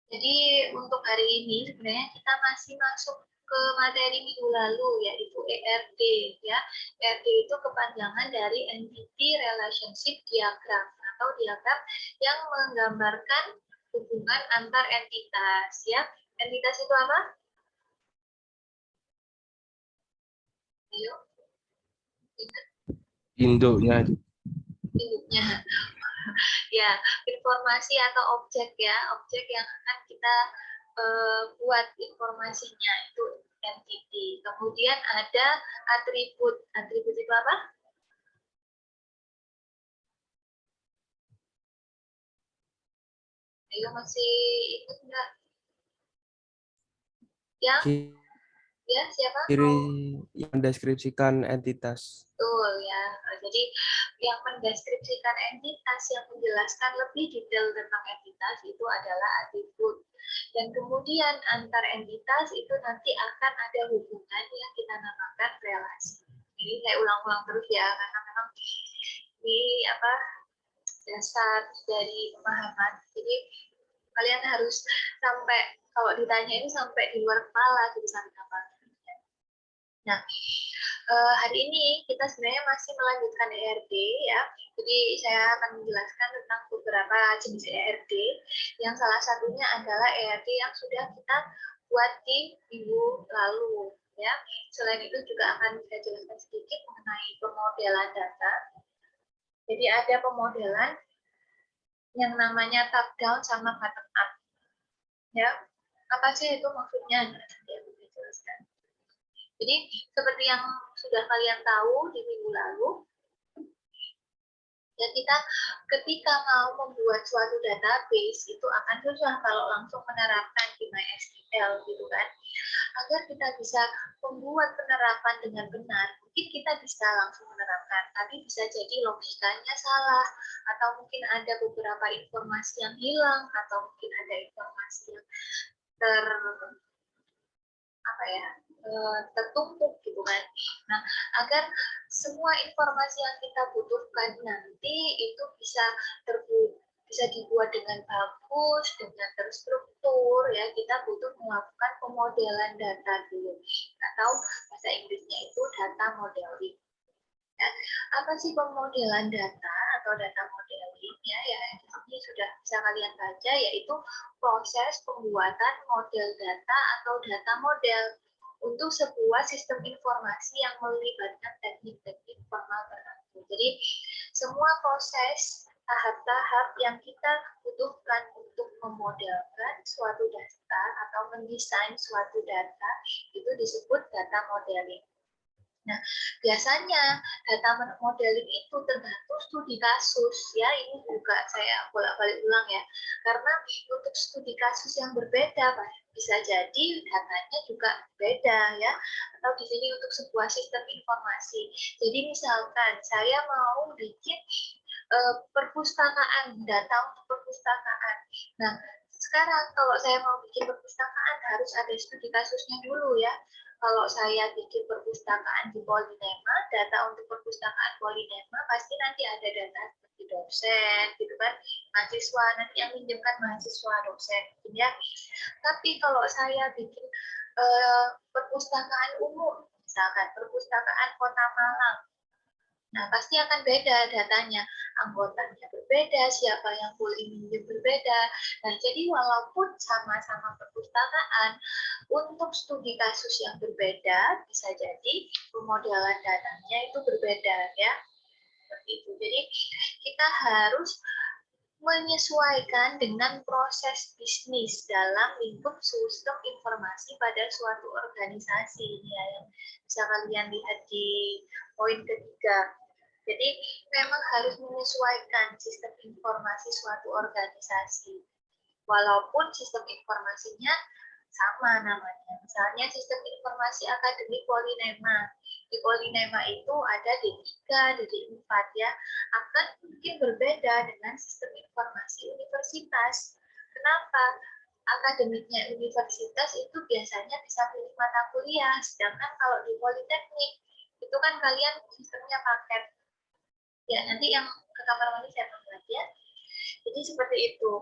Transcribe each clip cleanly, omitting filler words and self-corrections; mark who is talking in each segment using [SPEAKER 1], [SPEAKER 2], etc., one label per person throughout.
[SPEAKER 1] Jadi untuk hari ini sebenarnya kita masih masuk ke materi minggu lalu, yaitu ERD ya. ERD itu kepanjangan dari Entity Relationship Diagram atau diagram yang menggambarkan hubungan antar entitas ya. Entitas itu apa? Ayo, ingat
[SPEAKER 2] Induknya.
[SPEAKER 1] induknya. Ya, informasi atau objek ya, objek yang akan kita buat informasinya itu entity. Kemudian ada atribut. Atribut itu apa? Ayo masih ikut nggak? Yang ya siapa?
[SPEAKER 2] Ciri yang mendeskripsikan entitas.
[SPEAKER 1] Betul ya. Jadi yang mendeskripsikan entitas, yang menjelaskan lebih detail tentang entitas itu adalah atribut. Dan kemudian antar entitas itu nanti akan ada hubungan yang kita namakan relasi. Jadi saya ulang-ulang terus ya, karena memang ini apa dasar dari pemahaman. Jadi kalian harus sampai kalau ditanya ini sampai di luar kepala gitu sampai kapan. Nah, hari ini kita sebenarnya masih melanjutkan ERD ya. Jadi saya akan menjelaskan tentang beberapa jenis ERD yang salah satunya adalah ERD yang sudah kita buat di minggu lalu ya. Selain itu juga akan saya jelaskan sedikit mengenai pemodelan data. Jadi ada pemodelan yang namanya top down sama bottom up. Ya, apa sih itu maksudnya? Nanti aku jelaskan. Jadi seperti yang sudah kalian tahu di minggu lalu, ya kita ketika mau membuat suatu database itu akan susah kalau langsung menerapkan di MySQL gitu kan. Agar kita bisa membuat penerapan dengan benar, mungkin kita bisa langsung menerapkan, tapi bisa jadi logikanya salah, atau mungkin ada beberapa informasi yang hilang, atau mungkin ada informasi yang tertumpuk gitu kan. Nah, agar semua informasi yang kita butuhkan nanti itu bisa dibuat dengan bagus, dengan terstruktur ya, kita butuh melakukan pemodelan data dulu. Atau bahasa Inggrisnya itu data modeling. Ya, apa sih pemodelan data atau data modeling ya? Ya di sini sudah bisa kalian baca, yaitu proses pembuatan model data atau data model untuk sebuah sistem informasi yang melibatkan teknik-teknik formal tertentu. Jadi semua proses tahap-tahap yang kita butuhkan untuk memodelkan suatu data atau mendesain suatu data itu disebut data modeling. Nah, biasanya data modeling itu tergantung studi kasus ya. Ini juga saya bolak-balik ulang ya. Karena untuk studi kasus yang berbeda, bisa jadi datanya juga beda ya. Atau di sini untuk sebuah sistem informasi. Jadi misalkan saya mau bikin perpustakaan, data untuk perpustakaan. Nah, sekarang kalau saya mau bikin perpustakaan harus ada studi kasusnya dulu ya. Kalau saya bikin perpustakaan di Polinema, data untuk perpustakaan Polinema pasti nanti ada data seperti dosen, gitu kan, mahasiswa, nanti yang minjemkan mahasiswa, dosen, gitu ya. Tapi kalau saya bikin perpustakaan umum, misalkan perpustakaan Kota Malang, nah, pasti akan beda datanya. Anggotanya berbeda, siapa yang boleh minjem berbeda. Nah, jadi walaupun sama-sama perpustakaan, untuk studi kasus yang berbeda, bisa jadi pemodelan datanya itu berbeda ya. Seperti itu. Jadi, kita harus menyesuaikan dengan proses bisnis dalam lingkup sistem informasi pada suatu organisasi. Ini ya, yang bisa kalian lihat di poin ketiga. Jadi memang harus menyesuaikan sistem informasi suatu organisasi. Walaupun sistem informasinya sama namanya. Misalnya sistem informasi akademik Polinema. Di Polinema itu ada D3, D4 ya. Akan mungkin berbeda dengan sistem informasi universitas. Kenapa? Akademiknya universitas itu biasanya bisa pilih mata kuliah, sedangkan kalau di Politeknik itu kan kalian sistemnya paket. Ya, nanti yang ke kamar mandi saya akan ya. Jadi seperti itu.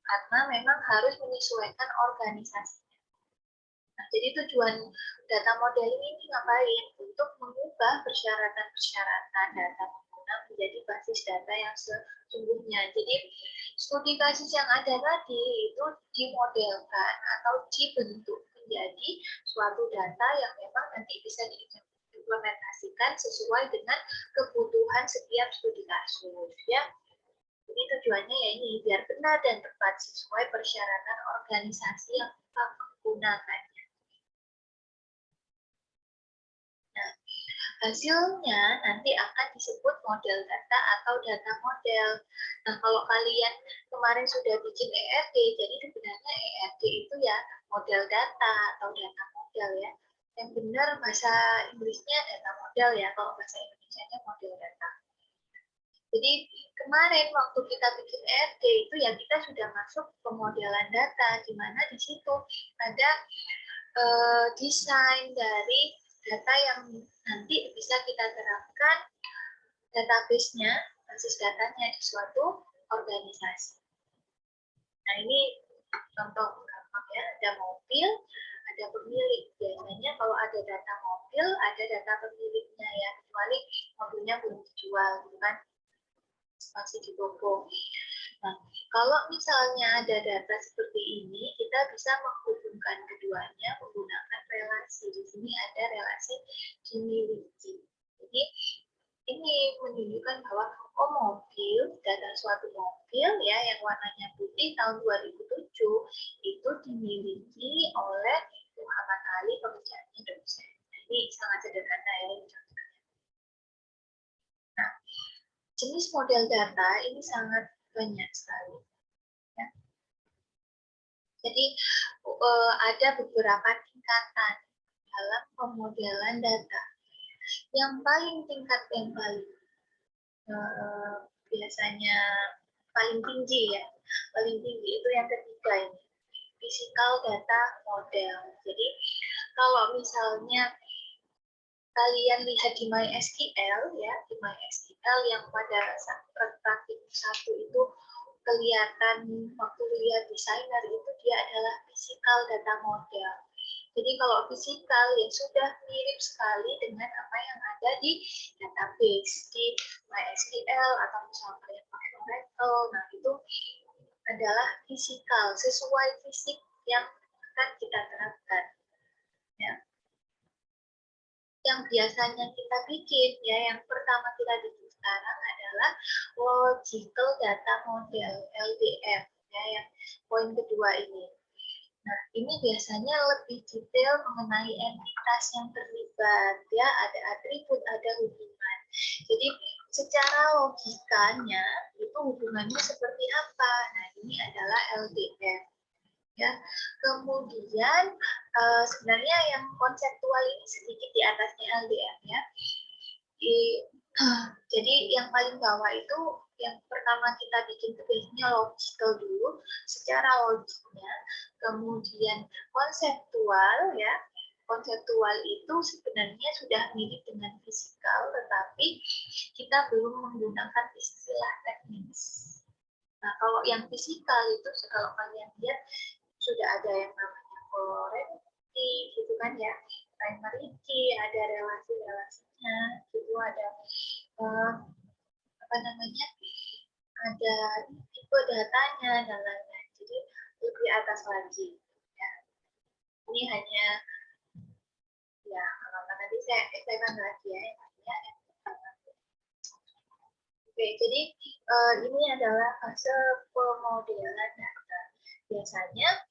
[SPEAKER 1] karena memang harus menyesuaikan organisasi. Nah, jadi tujuan data modeling ini ngapain? Untuk mengubah persyaratan-persyaratan data pengguna menjadi basis data yang sesungguhnya. Jadi studi kasus yang ada tadi itu dimodelkan atau dibentuk menjadi suatu data yang memang nanti bisa diimplementasikan sesuai dengan kebutuhan setiap studi kasus. Ya. Jadi tujuannya ya ini biar benar dan tepat sesuai persyaratan organisasi yang kita menggunakan. Nah, hasilnya nanti akan disebut model data atau data model. Nah, kalau kalian kemarin sudah bikin ERD, jadi sebenarnya ERD itu ya model data atau data model ya. Yang benar bahasa Inggrisnya data model ya, kalau bahasa Indonesianya model data. Jadi kemarin waktu kita bikin ERD itu ya kita sudah masuk pemodelan data, di mana di situ ada desain dari data yang nanti bisa kita terapkan database-nya, basis datanya di suatu organisasi. Nah ini contoh gampang ya, ada mobil, ada pemilik. Biasanya kalau ada data mobil, ada data pemiliknya ya, kecuali mobilnya belum dijual, gitu kan, masih di toko. Nah, kalau misalnya ada data seperti ini, kita bisa menghubungkan keduanya menggunakan relasi. Di sini ada relasi dimiliki. Jadi ini menunjukkan bahwa mobil, data suatu mobil ya yang warnanya putih tahun 2007 itu dimiliki oleh Muhammad Ali, pekerjaannya dosen. Ini sangat sederhana ya ini contohnya. Nah, jenis model data ini sangat banyak sekali. Ya. Jadi ada beberapa tingkatan dalam pemodelan data. Yang paling biasanya paling tinggi ya, paling tinggi itu yang ketiga ini, physical data model. Jadi kalau misalnya kalian lihat di MySQL ya, di MySQL yang pada praktik 1 itu kelihatan waktu lihat desainer itu dia adalah physical data model. Jadi kalau physical ya sudah mirip sekali dengan apa yang ada di database di MySQL atau misalnya kalian pakai Oracle. Nah itu adalah physical sesuai fisik yang akan kita terapkan. Ya. Yang biasanya kita bikin ya, yang pertama kita bikin sekarang adalah logical data model LDM ya, yang poin kedua ini. Nah, ini biasanya lebih detail mengenai entitas yang terlibat ya, ada atribut, ada hubungan. Jadi secara logikanya itu hubungannya seperti apa? Nah, ini adalah LDM. Ya. Kemudian sebenarnya yang konseptual ini sedikit di atasnya LDM ya. Jadi yang paling bawah itu yang pertama kita bikin itu biasanya logical dulu, secara logiknya, kemudian konseptual ya. Konseptual itu sebenarnya sudah mirip dengan fisikal, tetapi kita belum menggunakan istilah teknis. Nah, kalau yang fisikal itu kalau kalian lihat sudah ada yang namanya polarity gitu kan ya, primary key, ada relasi-relasinya gitu, ada apa namanya, ada tipe datanya dan lain-lain, jadi lebih atas lagi ya. Ini hanya ya kalau nanti saya akan lagi ya yang namanya. Oke, jadi ini adalah fase pemodelan data. Biasanya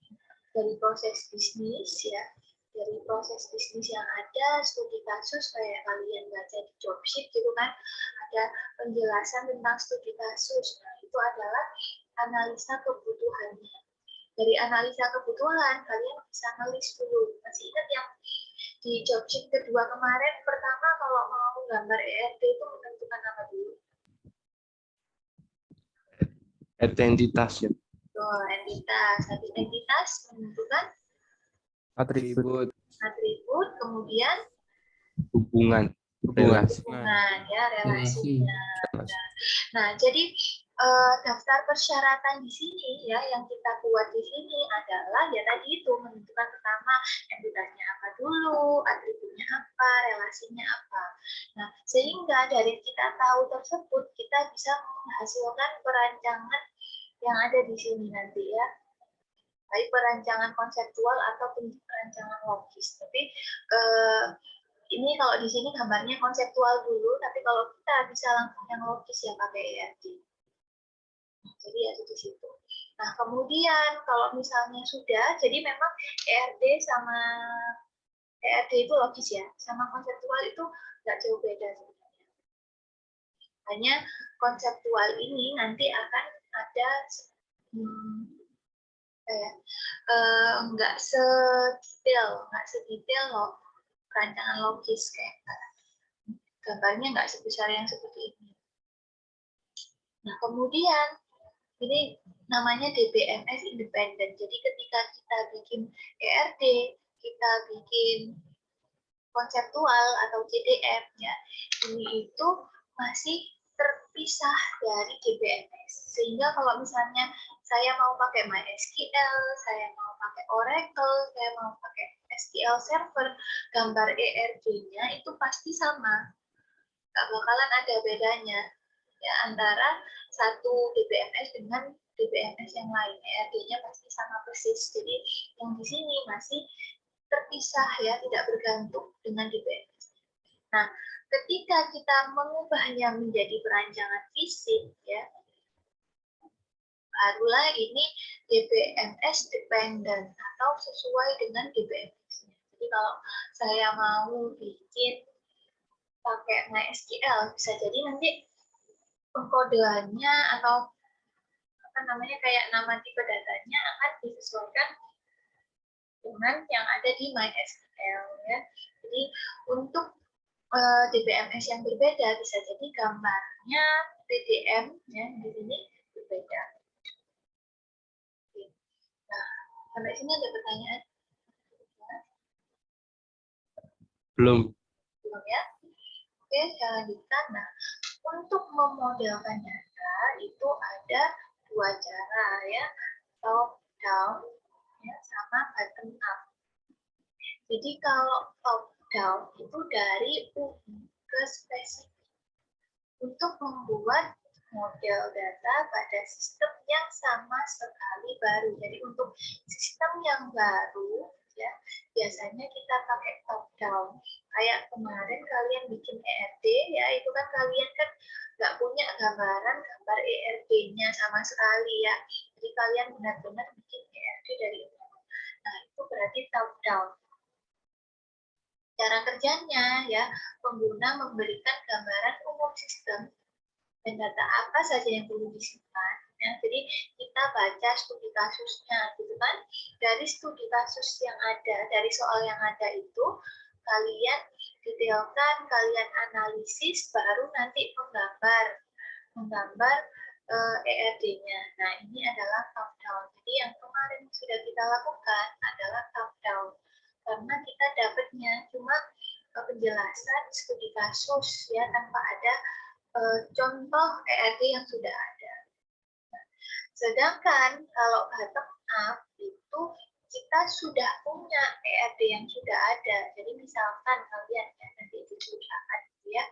[SPEAKER 1] dari proses bisnis ya, dari proses bisnis yang ada, studi kasus kayak kalian baca di Jobsheet gitu kan, ada penjelasan tentang studi kasus. Nah, itu adalah analisa kebutuhannya. Dari analisa kebutuhan, kalian bisa ngelis dulu. Masih ingat yang di Jobsheet kedua kemarin, pertama kalau mau gambar ERD itu menentukan apa dulu?
[SPEAKER 2] Entitas ya.
[SPEAKER 1] Entitas. Habis entitas menentukan
[SPEAKER 2] Atribut.
[SPEAKER 1] Atribut, kemudian
[SPEAKER 2] Hubungan.
[SPEAKER 1] hubungan ya, relasinya. Nah, jadi daftar persyaratan di sini ya yang kita buat di sini adalah ya tadi itu menentukan pertama entitasnya apa dulu, atributnya apa, relasinya apa. Nah, sehingga dari kita tahu tersebut kita bisa menghasilkan perancangan yang ada di sini nanti ya. Baik perancangan konseptual atau perancangan logis. Tapi ini kalau di sini gambarnya konseptual dulu, tapi kalau kita bisa langsung yang logis ya pakai ERD. Jadi ya di situ. Nah, kemudian kalau misalnya sudah, jadi memang ERD sama ERD itu logis ya, sama konseptual itu nggak jauh beda sebenarnya. Hanya konseptual ini nanti akan ada nggak sedetail loh perancangan logis kayak gambarnya nggak sebesar yang seperti ini. Nah, kemudian ini namanya DBMS independen. Jadi ketika kita bikin ERD, kita bikin konseptual atau CDM ya, ini itu masih terpisah dari DBMS. Sehingga kalau misalnya saya mau pakai MySQL, saya mau pakai Oracle, saya mau pakai SQL Server, gambar ERD-nya itu pasti sama. Nggak bakalan ada bedanya ya antara satu DBMS dengan DBMS yang lain. ERD-nya pasti sama persis. Jadi yang di sini masih terpisah ya, tidak bergantung dengan DBMS. Nah, ketika kita mengubahnya menjadi perancangan fisik ya, barulah ini DBMS dependent atau sesuai dengan DBMS-nya. Jadi kalau saya mau bikin pakai MySQL, bisa jadi nanti pengkodeannya atau apa namanya kayak nama tipe datanya akan disesuaikan dengan yang ada di MySQL ya. Jadi untuk DBMS yang berbeda bisa jadi gambarnya PDM ya di sini berbeda. Nah, sampai sini ada pertanyaan?
[SPEAKER 2] Belum.
[SPEAKER 1] Belum ya? Oke, saya lanjutkan. Nah, untuk memodelkan data itu ada dua cara ya, top down ya, sama bottom up. Jadi kalau top down itu dari umum ke spesifik untuk membuat model data pada sistem yang sama sekali baru. Jadi untuk sistem yang baru ya biasanya kita pakai top down. Kayak kemarin kalian bikin ERD ya, itu kan kalian kan nggak punya gambaran gambar ERD-nya sama sekali ya. Jadi kalian benar-benar bikin ERD dari nol. Nah, itu berarti top down. Cara kerjanya ya, pengguna memberikan gambaran umum sistem dan data apa saja yang perlu disimpan. Ya, jadi kita baca studi kasusnya, gitu kan? Dari studi kasus yang ada, dari soal yang ada itu, kalian detailkan, kalian analisis, baru nanti menggambar ERD-nya. Nah, ini adalah top down. Jadi yang kemarin sudah kita lakukan adalah top down. Karena kita dapatnya cuma penjelasan studi kasus ya tanpa ada contoh ERD yang sudah ada. Sedangkan kalau bottom up itu kita sudah punya ERD yang sudah ada. Jadi misalkan kalian ya nanti di perusahaan ya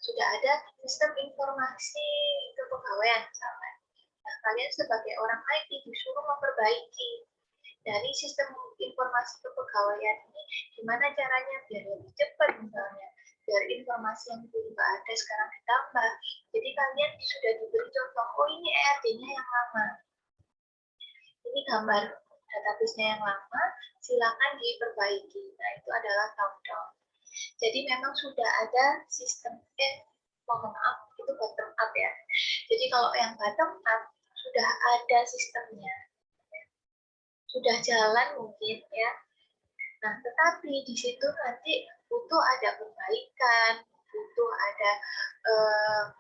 [SPEAKER 1] sudah ada sistem informasi kepegawaian misalkan. Nah, kalian sebagai orang IT disuruh memperbaiki dari sistem informasi kepegawaian ini gimana caranya biar lebih cepat misalnya, biar informasi yang dulu nggak ada sekarang ditambah. Jadi kalian sudah diberi contoh, oh ini ERD-nya yang lama, ini gambar database-nya yang lama, silakan diperbaiki. Nah, itu adalah top down. Jadi memang sudah ada sistem, mohon maaf, itu bottom up ya. Jadi kalau yang bottom up, sudah ada sistemnya. Sudah jalan mungkin ya. Nah, tetapi di situ nanti butuh ada perbaikan, butuh ada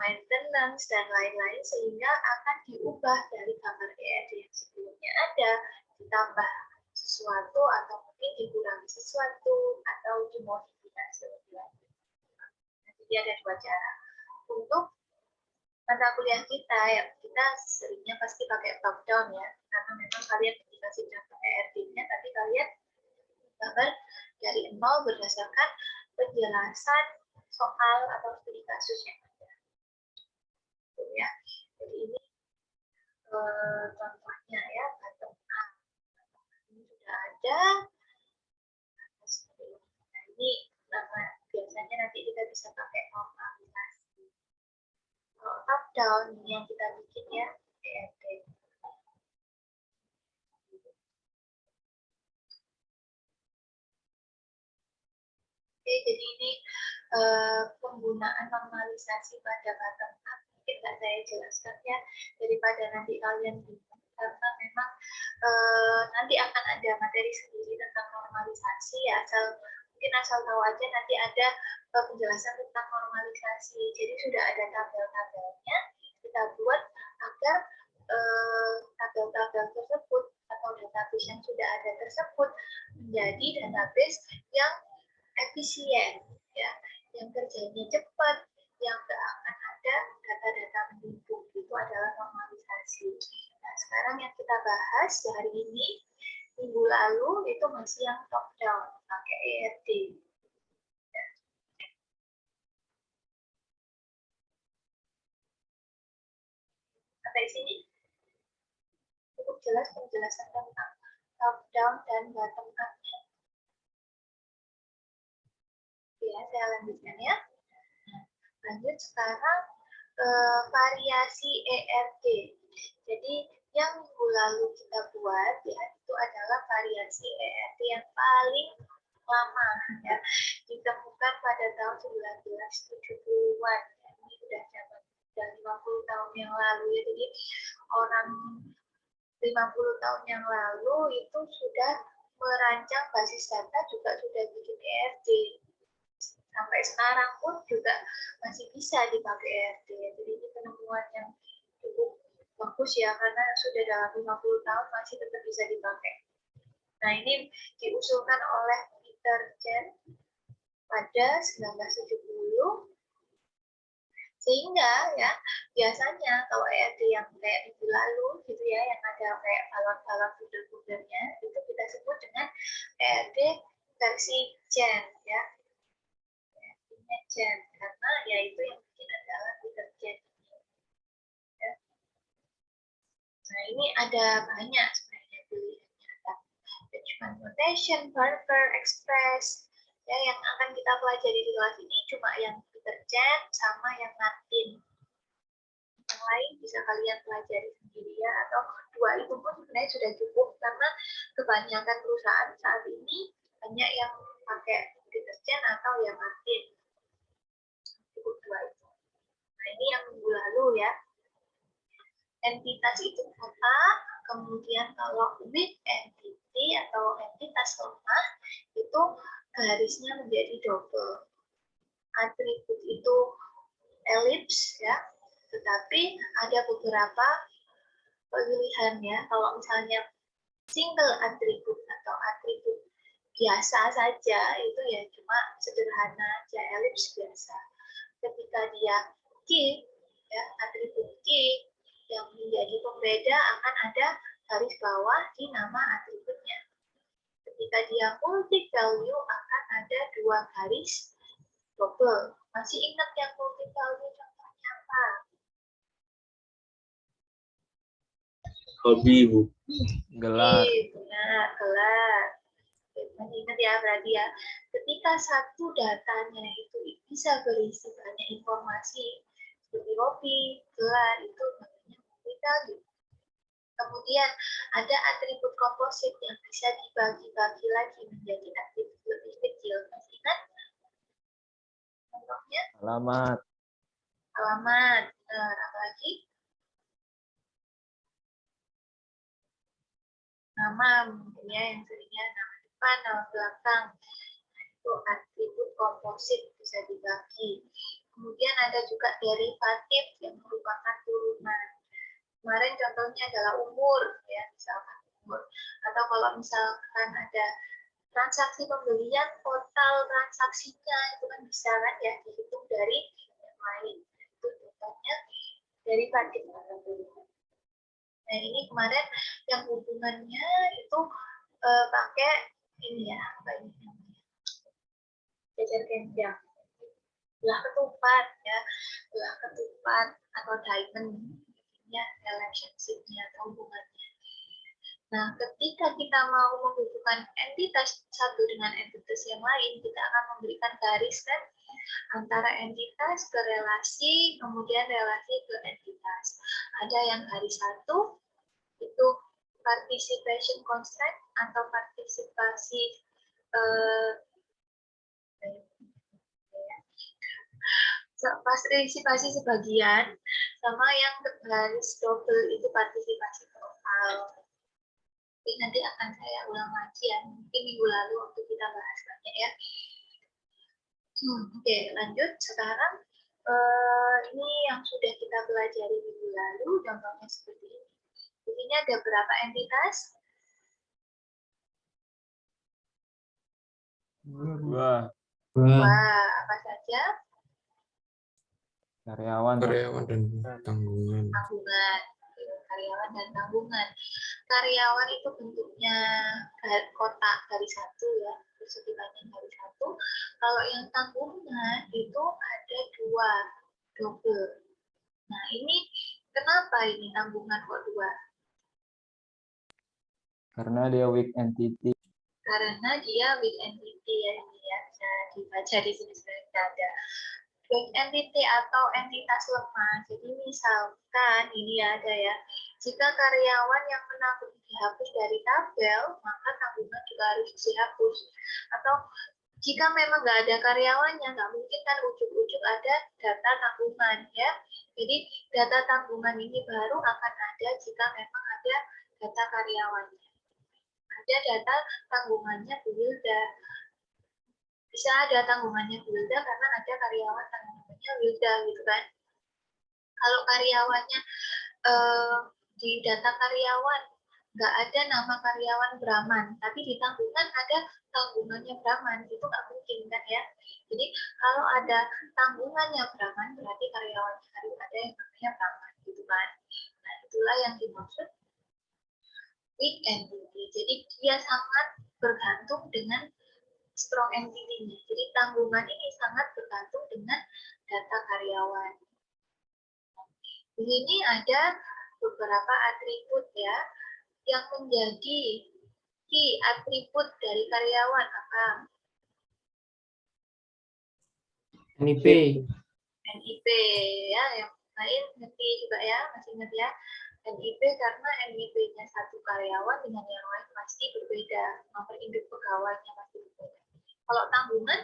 [SPEAKER 1] maintenance dan lain-lain sehingga akan diubah dari gambar ERD yang sebelumnya ada, ditambah sesuatu atau mungkin dikurangi sesuatu atau dimodifikasi lebih lanjut. Nah, jadi ada dua cara untuk mata kuliah kita ya, kita seringnya pasti pakai top down ya, karena memang kalian dikasih contoh ERD-nya, tapi kalian gambar dari nol berdasarkan penjelasan soal atau studi kasus yang ada. Ya, jadi ini contohnya ya, bottom up. Ini sudah ada. Nah, ini nama biasanya nanti kita bisa pakai normalisasi. Kalau top down ini yang kita bikin ya, ERD. Oke, jadi ini penggunaan normalisasi pada bottom up. Mungkin nggak saya jelaskan ya, daripada nanti kalian bingung, karena memang nanti akan ada materi sendiri tentang normalisasi ya, mungkin asal tahu aja nanti ada penjelasan tentang normalisasi. Jadi sudah ada tabel-tabelnya, kita buat agar tabel-tabel tersebut atau database yang sudah ada tersebut menjadi database yang efisien, ya, yang kerjanya cepat, yang nggak akan ada data-data menumpuk. Itu adalah normalisasi. Nah, sekarang yang kita bahas hari ini, minggu lalu itu masih yang top down, pakai ERD. Ya. Sampai sini cukup jelas penjelasan tentang top down dan bottom up-nya. Ya, saya lanjutkan ya. Nah, lanjut sekarang variasi ERD. Jadi yang minggu lalu kita buat ya, itu adalah variasi ERD yang paling lama ya, ditemukan pada tahun 1970-an. Ya. Ini sudah 50 tahun yang lalu ya. Jadi orang 50 tahun yang lalu itu sudah merancang basis data, juga sudah bikin ERD. Sampai sekarang pun juga masih bisa dipakai ERD. Jadi ini penemuan yang cukup bagus ya, karena sudah dalam 50 tahun masih tetap bisa dipakai. Nah, ini diusulkan oleh Peter Chen pada 1970. Sehingga ya, biasanya kalau ERD yang kayak minggu lalu gitu ya, yang ada kayak balon-balon buder-budernya, itu kita sebut dengan ERD versi Chen ya. Chen, karena ya itu yang bikin adalah Peter Chen. Ya. Nah, ini ada banyak sebenarnya pilihannya. Ada Benchmark Notation, Barker, Express. Ya, yang akan kita pelajari di kelas ini cuma yang Peter Chen sama yang Martin. Yang lain bisa kalian pelajari sendiri ya, atau dua itu pun sebenarnya sudah cukup, karena kebanyakan perusahaan saat ini banyak yang pakai Peter Chen atau yang Martin. Cukup dua itu. Nah, ini yang minggu lalu ya. Entitas itu kata, kemudian kalau with entity atau entitas lemah itu garisnya menjadi double. Atribut itu elips ya, tetapi ada beberapa pilihan ya. Kalau misalnya single atribut atau atribut biasa saja itu ya cuma sederhana aja, elips biasa. Ketika dia key ya, atribut key yang menjadi pembeda akan ada garis bawah di nama atributnya. Ketika dia multi value akan ada dua garis double. Masih ingat yang multi value contohnya apa?
[SPEAKER 2] Hobi, Bu. Gelar.
[SPEAKER 1] Benar, gelar. Masih ingat ya berarti ya. Ketika satu datanya itu bisa berisi banyak informasi seperti hobi, gelar, itu namanya multi value. Kemudian ada atribut komposit yang bisa dibagi-bagi lagi menjadi atribut lebih kecil. Masih ingat? Contohnya?
[SPEAKER 2] Alamat.
[SPEAKER 1] Alamat. Benar, apa lagi? Nama, mungkin ya, yang seringnya nama depan, nama belakang. Itu atribut komposit bisa dibagi. Kemudian ada juga derivatif yang merupakan turunan. Kemarin contohnya adalah umur, ya, misalkan umur. Atau kalau misalkan ada transaksi pembelian, total transaksinya itu kan bisa kan ya dihitung dari yang lain. Itu contohnya dari Fadil. Nah ini kemarin yang hubungannya itu pakai ini ya, apa ini namanya? Jajar genjang. Belah ketupat ya, belah ketupat atau diamond ya, relationship-nya atau hubungannya. Nah, ketika kita mau menghubungkan entitas satu dengan entitas yang lain, kita akan memberikan garis kan antara entitas ke relasi, kemudian relasi ke entitas. Ada yang garis satu itu participation constraint atau partisipasi partisipasi sebagian, sama yang garis double itu partisipasi total. Tapi nanti akan saya ulang lagi ya, mungkin minggu lalu waktu kita bahas banyak ya. Oke, lanjut sekarang ini yang sudah kita pelajari minggu lalu, contohnya seperti ini. Di sini ada berapa entitas?
[SPEAKER 2] Dua.
[SPEAKER 1] Wah, apa saja?
[SPEAKER 2] Karyawan.
[SPEAKER 3] Karyawan dan tanggungan.
[SPEAKER 1] Tanggungan. Karyawan dan tanggungan. Karyawan itu bentuknya kotak garis satu ya, segitiga garis satu. Kalau yang tanggungan itu ada dua, double. Nah ini kenapa ini tanggungan kok dua?
[SPEAKER 2] Karena dia weak entity.
[SPEAKER 1] Karena dia weak entity ya, ini ya, bisa dibaca di sini sudah ada. Weak entity atau entitas lemah. Jadi misalkan ini ada ya, jika karyawan yang menanggung dihapus dari tabel, maka tanggungan juga harus dihapus. Atau jika memang nggak ada karyawannya, nggak mungkin kan ujuk-ujuk ada data tanggungan ya. Jadi data tanggungan ini baru akan ada jika memang ada data karyawannya. Ada data tanggungannya Bu Wilda. Bisa ada tanggungannya Bu Wilda karena ada karyawan tanggungannya Wilda gitu kan. Kalau karyawannya di data karyawan nggak ada nama karyawan Brahman, tapi di tanggungan ada tanggungannya Brahman, itu nggak mungkin kan ya. Jadi kalau ada tanggungannya Brahman berarti karyawannya harus ada yang namanya Brahman gitu kan. Nah itulah yang dimaksud weak entity. Jadi dia sangat bergantung dengan strong entity-nya. Jadi tanggungan ini sangat bergantung dengan data karyawan. Di sini ada beberapa atribut ya yang menjadi key atribut dari karyawan apa?
[SPEAKER 4] NIP.
[SPEAKER 1] NIP ya, yang lain ngerti juga ya, masih ngerti ya. NIP karena NIP-nya satu karyawan dengan yang lain pasti berbeda, nomor induk pegawainya pasti berbeda. Kalau tanggungan?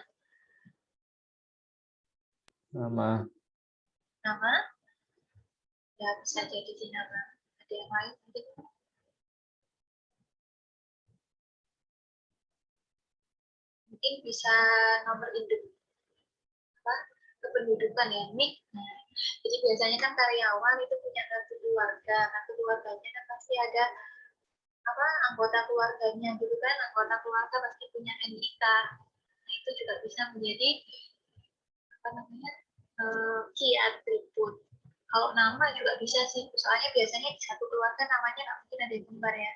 [SPEAKER 1] Nama? Ya bisa jadi di nama. Ada yang lain mungkin? Mungkin bisa nomor induk apa? Kependudukan ya, NIK. Nah, jadi biasanya kan karyawan itu punya kartu keluarga. Kartu keluarganya kan pasti ada apa anggota keluarganya gitu kan. Anggota keluarga pasti punya NIK. Nah, itu juga bisa menjadi apa namanya? Key atribut. Kalau nama juga bisa sih, soalnya biasanya di satu keluarga namanya nggak mungkin ada yang kembar ya.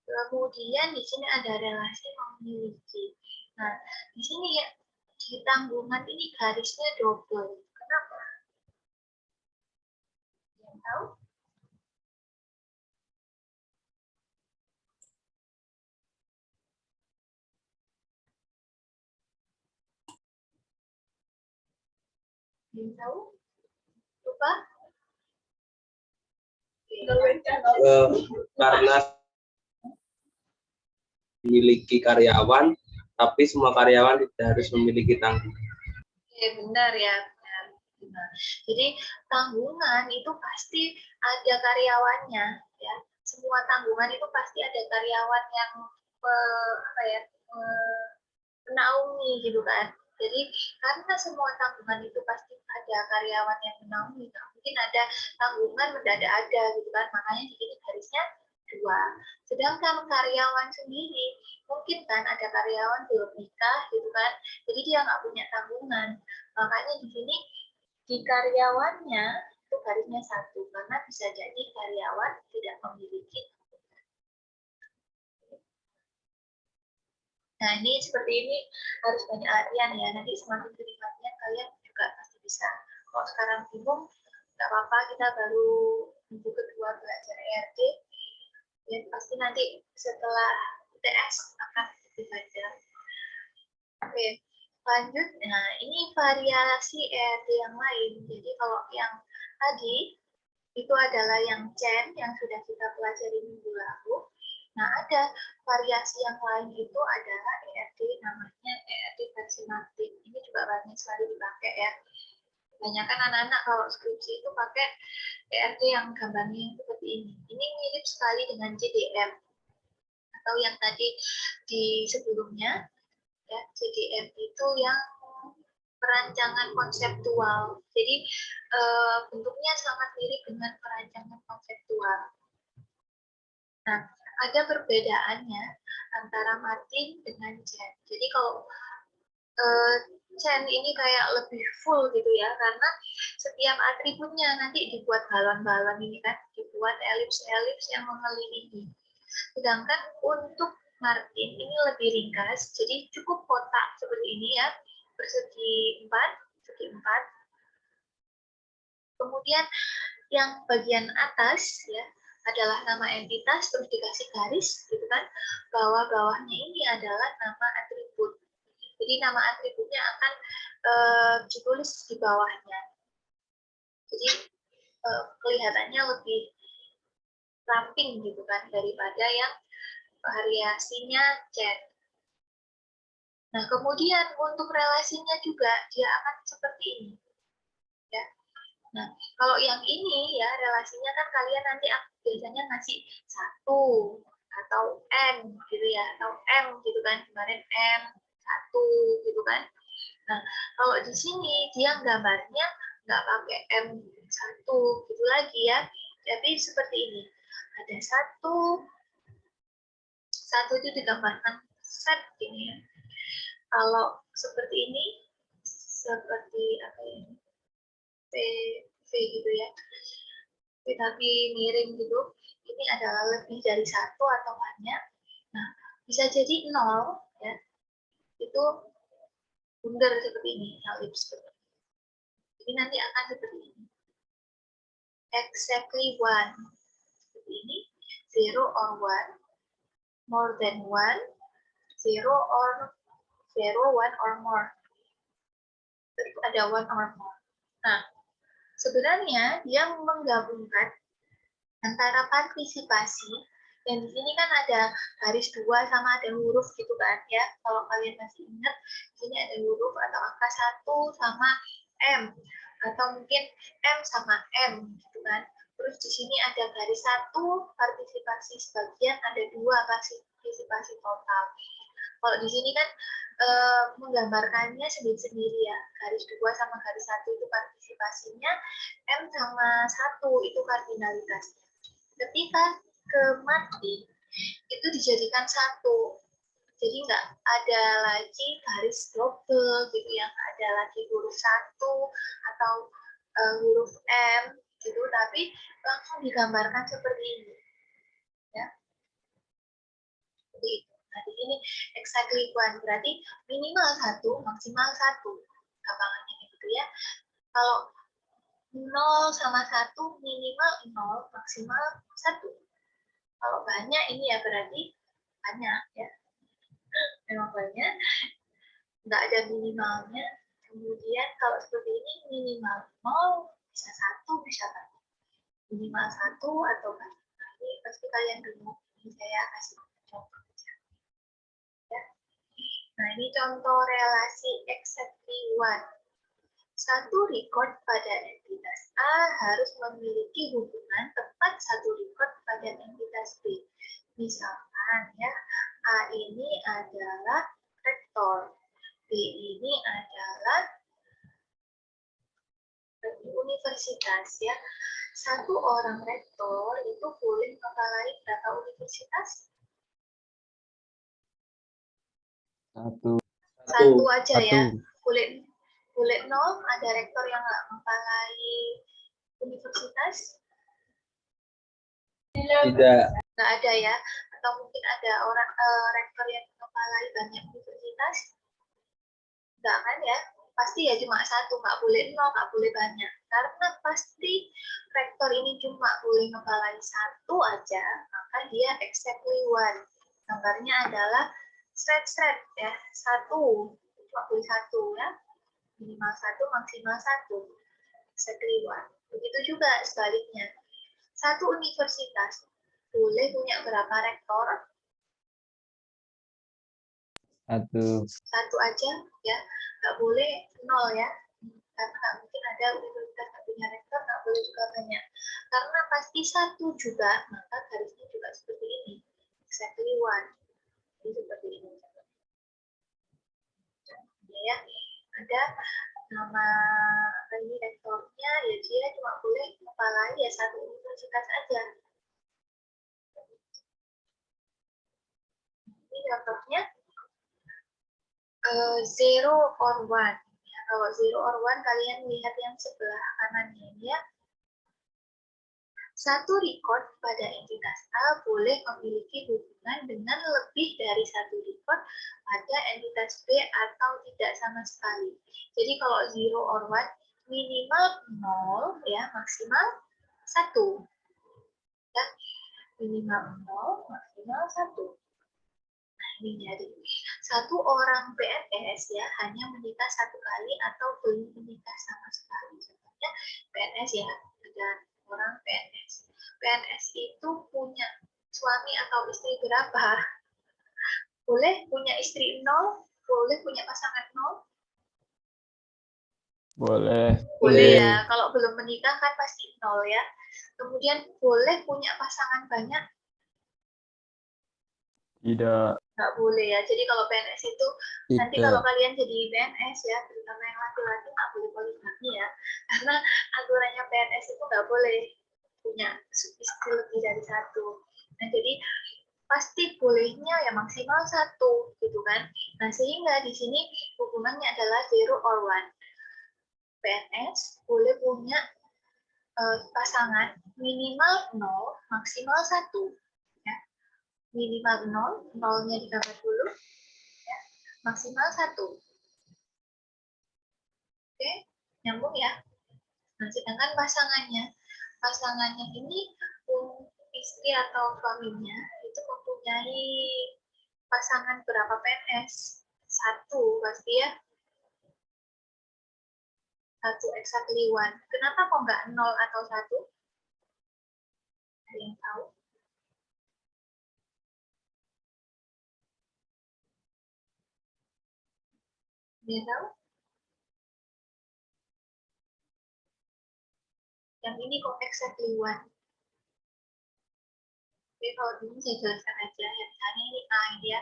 [SPEAKER 1] Kemudian di sini ada relasi memiliki. Nah, di sini ya di tanggungan ini garisnya double. Kenapa? Yang tahu? Yang tahu? Lupa?
[SPEAKER 5] Karena memiliki karyawan, tapi semua karyawan tidak harus memiliki tanggungan.
[SPEAKER 1] Oke, benar ya. Benar. Jadi tanggungan itu pasti ada karyawannya, ya. Semua tanggungan itu pasti ada karyawan yang apa ya menaungi gitu kan. Jadi karena semua tanggungan itu pasti ada karyawan yang menaungi, nah, mungkin ada tanggungan mendadak ada gitu kan. Makanya di sini garisnya dua. Sedangkan karyawan sendiri mungkin kan ada karyawan belum nikah gitu kan, jadi dia nggak punya tanggungan. Makanya di sini di karyawannya itu garisnya 1 karena bisa jadi karyawan tidak memiliki. Nah, ini seperti ini harus banyak latihan ya. Nanti semakin sering latihan kalian juga pasti bisa. Kalau sekarang bingung, nggak apa-apa, kita baru minggu kedua belajar ERD. Dan pasti nanti setelah UTS akan lebih lancar. Oke, lanjut. Nah, ini variasi ERD yang lain. Jadi kalau yang tadi itu adalah yang Chen yang sudah kita pelajari minggu lalu. Nah, ada variasi yang lain itu adalah ERD namanya ERD versi Martin. Ini juga banyak sekali dipakai ya. Kebanyakan anak-anak kalau skripsi itu pakai ERD yang gambarnya seperti ini. Ini mirip sekali dengan JDM atau yang tadi di sebelumnya ya, JDM itu yang perancangan konseptual. Jadi bentuknya sangat mirip dengan perancangan konseptual. Nah, ada perbedaannya antara Martin dengan Chen. Jadi kalau Chen ini kayak lebih full gitu ya, karena setiap atributnya nanti dibuat balon-balon ini kan, dibuat elips-elips yang mengelilingi. Sedangkan untuk Martin ini lebih ringkas, jadi cukup kotak seperti ini ya, persegi 4, segi 4. Kemudian yang bagian atas ya adalah nama entitas, terus dikasih garis gitu kan. Bawah-bawahnya ini adalah nama atribut. Jadi nama atributnya akan ditulis di bawahnya. Jadi kelihatannya lebih ramping gitu kan daripada yang variasinya Chen. Nah, kemudian untuk relasinya juga dia akan seperti ini. Ya. Nah, kalau yang ini ya relasinya kan kalian nanti biasanya ngasih 1 atau N gitu ya, atau M gitu kan, kemarin M 1 gitu kan. Nah, kalau di sini dia gambarnya nggak pakai M1 gitu lagi ya, tapi seperti ini. Ada 1 itu digambarkan set ini ya. Kalau seperti ini, seperti apa ini? V gitu ya, tapi miring gitu, ini adalah lebih dari 1 atau banyak. Nah, bisa jadi 0 ya, itu bundar seperti ini, elips. Jadi nanti akan seperti ini, exactly 1 seperti ini, 0 or 1, more than 1, 0 or 0, 1 or more. Itu ada 1 or more. Nah, sebenarnya dia menggabungkan antara partisipasi, dan di sini kan ada garis 2 sama ada huruf gitu kan ya. Kalau kalian masih ingat, di sini ada huruf atau angka 1 sama M, atau mungkin M sama M gitu kan. Terus di sini ada garis 1 partisipasi sebagian, ada 2 partisipasi total. Kalau di sini kan menggambarkannya sendiri-sendiri ya. Garis 2 sama garis 1 itu partisipasinya, M sama 1 itu kardinalitasnya. Ketika ke Martin, itu dijadikan 1. Jadi nggak ada lagi garis double gitu, yang ada lagi huruf 1 atau huruf M gitu, tapi langsung digambarkan seperti ini. Ya. Jadi itu. Nah, di sini exactly 1 berarti minimal 1, maksimal 1. Gampangannya gitu ya. Kalau 0 sama 1 minimal 0, maksimal 1. Kalau banyak ini ya berarti banyak ya. Memang banyak. Nggak ada minimalnya. Kemudian kalau seperti ini minimal 0, bisa 1, bisa banyak. Minimal 1 atau banyak. Nah, ini pasti kalian bingung. Ini saya kasih contoh. Ya. Nah, ini contoh relasi exactly 1. Satu record pada entitas A harus memiliki hubungan tepat satu record pada entitas B. Misalkan ya, A ini adalah rektor, B ini adalah universitas ya. Satu orang rektor itu boleh mengepalai berapa universitas?
[SPEAKER 2] 1.
[SPEAKER 1] Satu aja ya. Boleh boleh 0, ada rektor yang nggak mempelai universitas?
[SPEAKER 5] Tidak.
[SPEAKER 1] Nggak ada ya? Atau mungkin ada orang rektor yang mempelai banyak universitas? Nggak kan ya? Pasti ya cuma satu, nggak boleh 0, nggak boleh banyak. Karena pasti rektor ini cuma boleh mempelai satu aja, maka dia exactly one. Gambarnya adalah shred ya, satu, cuma boleh satu ya, minimal satu, maksimal satu, exactly one. Begitu juga sebaliknya, satu universitas boleh punya berapa rektor? Satu aja ya, nggak boleh 0 ya, karena nggak mungkin ada universitas yang punya rektor, nggak boleh juga banyak, karena pasti satu juga, maka garisnya juga seperti ini, exactly one. Jadi seperti ini ya, ada nama ini rektornya ya, dia cuma boleh kepalai ya satu universitas aja. Ini contohnya 0 or 1 ya, kalau 0 or 1 kalian lihat yang sebelah kanannya ya. Satu record pada entitas A boleh memiliki hubungan dengan lebih dari satu record pada entitas B atau tidak sama sekali. Jadi kalau 0 or 1 minimal 0 ya, maksimal 1. Ya, minimal 0, maksimal 1. Nah, ini jadi satu orang PNS ya hanya menikah satu kali atau belum menikah sama sekali. Contohnya PNS ya, ada orang PNS. PNS itu punya suami atau istri berapa? Boleh punya istri 0, boleh punya pasangan 0?
[SPEAKER 2] Boleh.
[SPEAKER 1] Boleh ya, kalau belum menikah kan pasti 0 ya. Kemudian boleh punya pasangan banyak?
[SPEAKER 2] Tidak.
[SPEAKER 1] Nggak boleh ya, jadi kalau PNS itu, nanti kalau kalian jadi PNS ya, terutama yang laki-laki nggak boleh poligami ya, karena aturannya PNS itu nggak boleh punya istri lebih dari satu. Nah, jadi pasti bolehnya ya maksimal satu, gitu kan. Nah, sehingga di sini hubungannya adalah 0 or 1. PNS boleh punya pasangan minimal 0, maksimal 1. Ya. Minimal 0, 0-nya digambar dulu, ya. Maksimal 1. Oke, nyambung ya. Nah, sedangkan pasangannya ini istri atau suaminya itu mempunyai pasangan berapa PNS? 1 pasti ya. 1 exactly 1. Kenapa kok nggak 0 atau 1? Ada yang tahu? Ada yang tahu? Yang ini kok exactly 1. Oke, kalau ini saya jelaskan aja ya. Misalnya ini A, ini ya.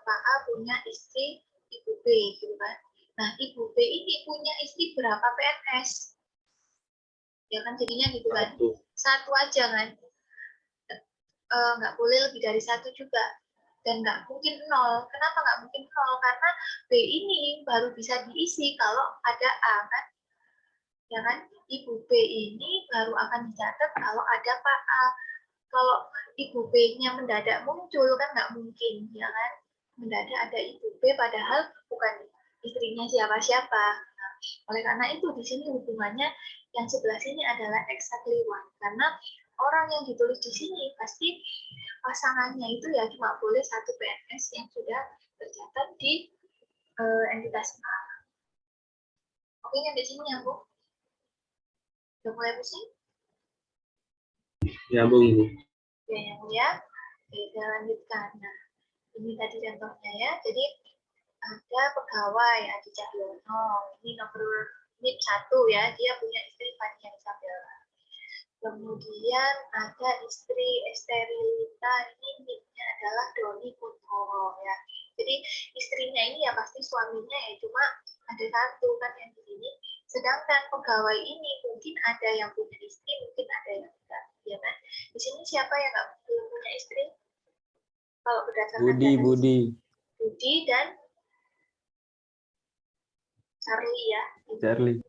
[SPEAKER 1] Pak A punya istri Ibu B, gitu kan. Nah, Ibu B ini punya istri berapa PNS? Ya kan jadinya gitu kan. Satu aja kan. Nggak boleh lebih dari satu juga. Dan nggak mungkin 0. Kenapa nggak mungkin 0? Karena B ini baru bisa diisi kalau ada A kan. Ya kan? Ibu B ini baru akan dicatat kalau ada Pak A. Kalau Ibu B-nya mendadak muncul kan nggak mungkin, ya kan? Mendadak ada Ibu B padahal bukan istrinya siapa-siapa. Nah, oleh karena itu di sini hubungannya yang sebelah sini adalah exactly 1. Karena orang yang ditulis di sini pasti pasangannya itu ya cuma boleh satu PNS yang sudah tercatat di entitas A. Oke, yang di sini nyambung? Udah mulai pusing?
[SPEAKER 5] Nyambung ini.
[SPEAKER 1] Ya, nyambung ya. Oke, kita lanjutkan. Nah, ini tadi contohnya ya. Jadi ada pegawai Adi Cahyono. Ini nomor NIP 1 ya. Dia punya istri Fania Isabella. Kemudian ada istri Esterilita. Ini NIP-nya adalah Doni Kuntoro ya. Jadi istrinya ini ya pasti suaminya ya, cuma ada satu kan yang di sini. Sedangkan pegawai ini mungkin ada yang punya istri, mungkin ada yang tidak, ya kan? Di sini siapa yang nggak punya istri? Kalau berdasarkan
[SPEAKER 2] Budi
[SPEAKER 1] Budi dan Charlie ya.
[SPEAKER 2] Charlie.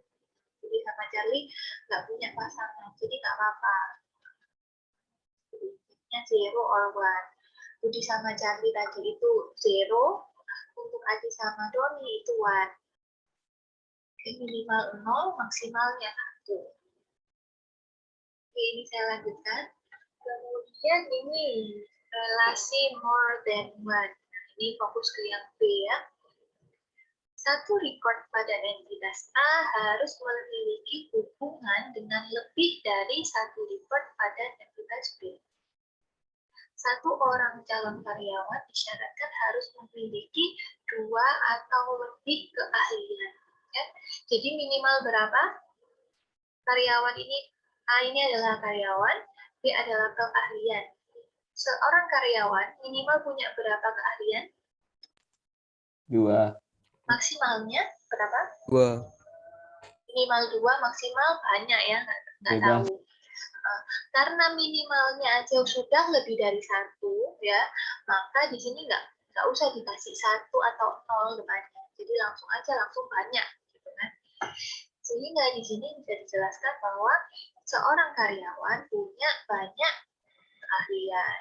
[SPEAKER 1] Budi sama Charlie nggak punya pasangan, jadi nggak apa-apa. Nya 0 or 1. Budi sama Charlie tadi itu 0, untuk Adi sama Doni itu 1. Minimal 0, maksimalnya 1. Oke, ini saya lanjutkan. Kemudian ini relasi more than one. Ini fokus ke yang B ya. Satu record pada entitas A harus memiliki hubungan dengan lebih dari satu record pada entitas B. Satu orang calon karyawan disyaratkan harus memiliki 2 atau lebih keahlian. Ya. Jadi minimal berapa? Karyawan ini, A ini adalah karyawan, B adalah keahlian. Seorang karyawan minimal punya berapa keahlian?
[SPEAKER 2] 2.
[SPEAKER 1] Maksimalnya berapa?
[SPEAKER 3] 2.
[SPEAKER 1] Minimal 2, maksimal banyak ya, nggak
[SPEAKER 2] Bebas.
[SPEAKER 1] tahu. Karena minimalnya aja sudah lebih dari 1 ya, maka di sini nggak usah dikasih 1 atau 0 depannya. Jadi langsung banyak gitu kan. Sehingga di sini bisa dijelaskan bahwa seorang karyawan punya banyak keahlian.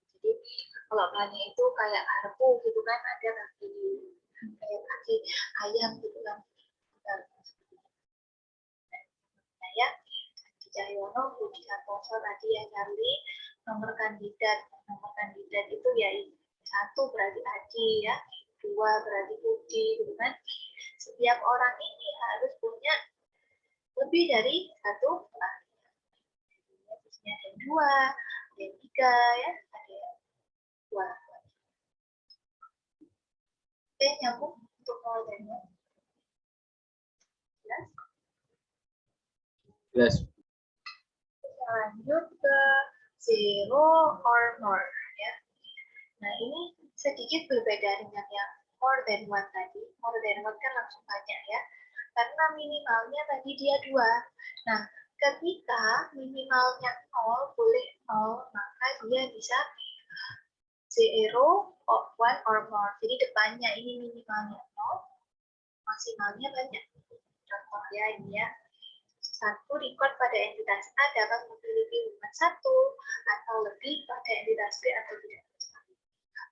[SPEAKER 1] Jadi kalau banyak itu kayak garpu gitu kan, ada kaki ayam gitu kan. Ya, Adi Cahyono, Budi Santoso tadi yang cari nomor kandidat itu ya 1 berarti Adi ya, 2 berarti Budi gitu kan. Setiap orang ini harus punya lebih dari 1 keahlian. Di sini ada 2, ada 3 ya, ada 2. Oke, nyambung untuk more than one. Jelas?
[SPEAKER 5] Jelas.
[SPEAKER 1] Lanjut ke 0 or more ya. Nah, ini sedikit berbeda dengan yang more than one tadi. More than one kan langsung banyak ya. Karena minimalnya tadi dia 2. Nah, ketika minimalnya 0, boleh 0, maka dia bisa 0, 1 or more. Jadi depannya ini minimalnya 0, maksimalnya banyak. Contoh ya ini ya. Satu record pada entitas A dapat memiliki hubungan 1 atau lebih pada entitas B atau tidak.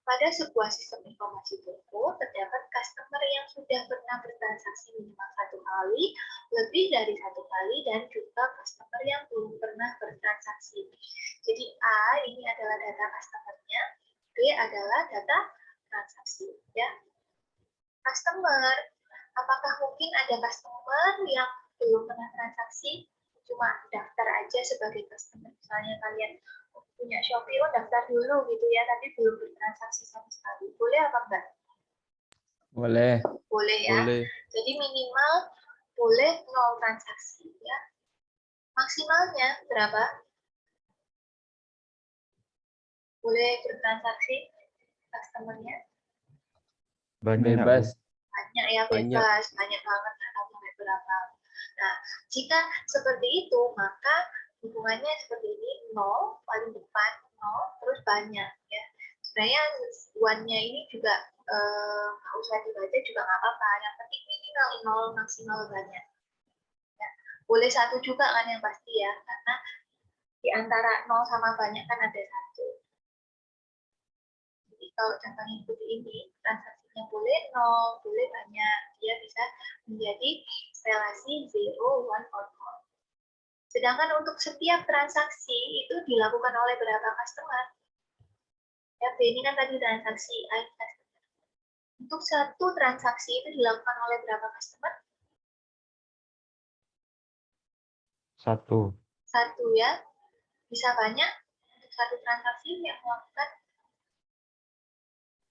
[SPEAKER 1] Pada sebuah sistem informasi toko, terdapat customer yang sudah pernah bertransaksi minimal 1 kali, lebih dari 1 kali, dan juga customer yang belum pernah bertransaksi. Jadi A ini adalah data customer-nya, B adalah data transaksi. Ya. Customer, apakah mungkin ada customer yang belum pernah transaksi, cuma daftar aja sebagai customer? Misalnya kalian punya Shopee, daftar dulu gitu ya, tapi belum bertransaksi sama sekali. Boleh apa enggak?
[SPEAKER 2] Boleh.
[SPEAKER 1] Boleh ya.
[SPEAKER 3] Boleh.
[SPEAKER 1] Jadi minimal boleh 0 transaksi ya. Maksimalnya berapa? Boleh bertransaksi customer-nya?
[SPEAKER 2] Bebas.
[SPEAKER 1] Banyak ya, bebas. Banyak banget, atau sampai berapa. Nah, jika seperti itu, maka hubungannya seperti ini, 0, paling depan 0, terus banyak ya. Sebenarnya one-nya ini juga nggak usah dibaca juga nggak apa-apa. Yang penting minimal 0, maksimal banyak. Ya. Boleh 1 juga kan yang pasti ya, karena di antara 0 sama banyak kan ada 1. Jadi kalau contohnya seperti ini, transaksinya boleh 0, boleh banyak. Dia bisa menjadi relasi 0, 1, or more. Sedangkan untuk setiap transaksi itu dilakukan oleh berapa customer? Ya, B ini kan tadi transaksi A customer. Untuk satu transaksi itu dilakukan oleh berapa customer?
[SPEAKER 2] 1.
[SPEAKER 1] 1 ya. Bisa banyak untuk satu transaksi yang melakukan?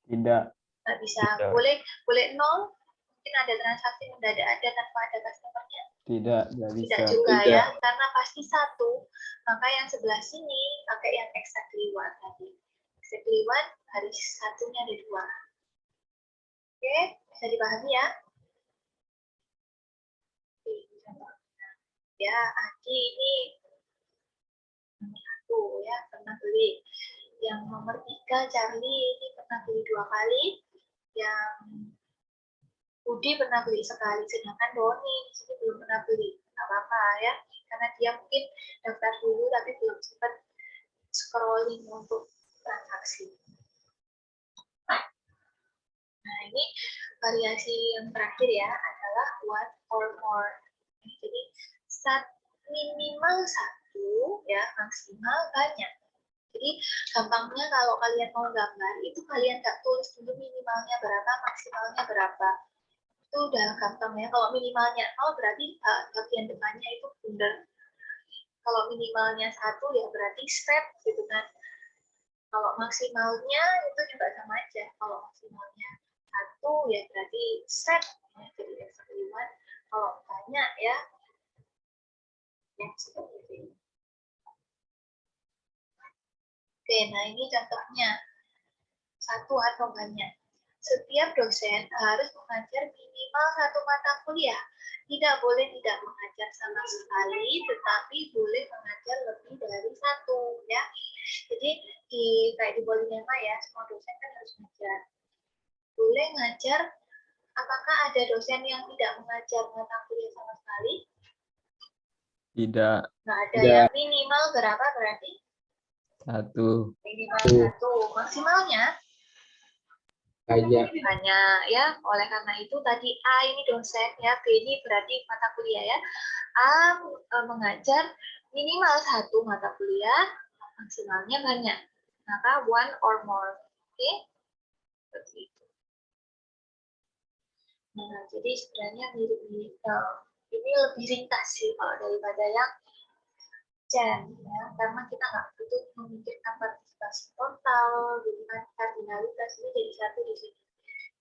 [SPEAKER 2] Tidak.
[SPEAKER 1] Nggak bisa.
[SPEAKER 2] Tidak.
[SPEAKER 1] Boleh 0. Mungkin ada transaksi mendadak ada tanpa ada customer-nya.
[SPEAKER 2] Tidak bisa.
[SPEAKER 1] Tidak juga
[SPEAKER 5] Tidak.
[SPEAKER 1] ya, karena pasti 1. Maka yang sebelah sini pakai yang exactly one tadi. Exactly one, garis satunya ada 2. Oke, bisa dipahami ya? Ya, Adi ini nomor 1 ya, pernah beli. Yang nomor 3, Charlie ini pernah beli 2 kali. Yang Budi pernah beli sekali, sedangkan Doni di sini belum pernah beli. Nggak apa-apa ya, karena dia mungkin daftar dulu tapi belum sempat scrolling untuk transaksi. Nah, ini variasi yang terakhir ya adalah one or more. Jadi minimal satu ya, maksimal banyak. Jadi gampangnya kalau kalian mau gambar itu kalian nggak tulis dulu minimalnya berapa, maksimalnya berapa. Itu udah gampang ya. Kalau minimalnya 0 berarti bagian depannya itu bundar. Kalau minimalnya 1 ya berarti step gitu kan. Kalau maksimalnya itu juga sama aja. Kalau maksimalnya 1 ya berarti set ya, jadi exactly one. Kalau banyak ya seperti ini. Oke, nah ini contohnya satu atau banyak. Setiap dosen harus mengajar minimal 1 mata kuliah. Tidak boleh tidak mengajar sama sekali, tetapi boleh mengajar lebih dari 1 ya. Jadi kayak di Polinema ya, semua dosen kan harus mengajar. Boleh ngajar, apakah ada dosen yang tidak mengajar mata kuliah sama sekali?
[SPEAKER 2] Tidak.
[SPEAKER 1] Nggak ada ya. Minimal berapa berarti?
[SPEAKER 2] 1.
[SPEAKER 1] Minimal 1. Maksimalnya?
[SPEAKER 5] Banyak.
[SPEAKER 1] Banyak ya. Oleh karena itu tadi A ini dosen ya, B ini berarti mata kuliah ya. A mengajar minimal 1 mata kuliah, maksimalnya banyak. Maka one or more. Oke? Seperti itu. Nah, jadi sebenarnya mirip-mirip. Ini lebih ringkas sih kalau daripada yang Jen, ya, karena kita nggak butuh memikirkan partisipasi total, gitu kan, kardinalitas ini jadi satu di sini.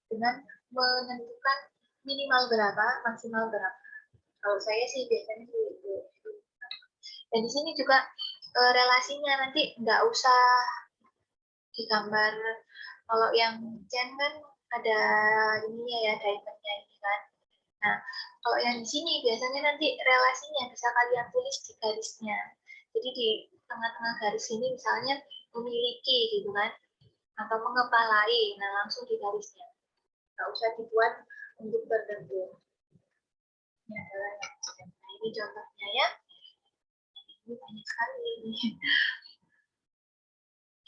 [SPEAKER 1] Dengan menentukan minimal berapa, maksimal berapa. Kalau saya sih biasanya itu. Dan di sini juga relasinya nanti nggak usah digambar. Kalau yang Jen kan ada ininya ya, diamondnya ini kan. Nah, kalau yang di sini biasanya nanti relasinya bisa kalian tulis di garisnya. Jadi di tengah-tengah garis ini misalnya memiliki gitu kan, atau mengepalai, nah langsung di garisnya. Nggak usah dibuat untuk tertentu. Ini adalah nah, ini contohnya ya. Ini banyak sekali ini.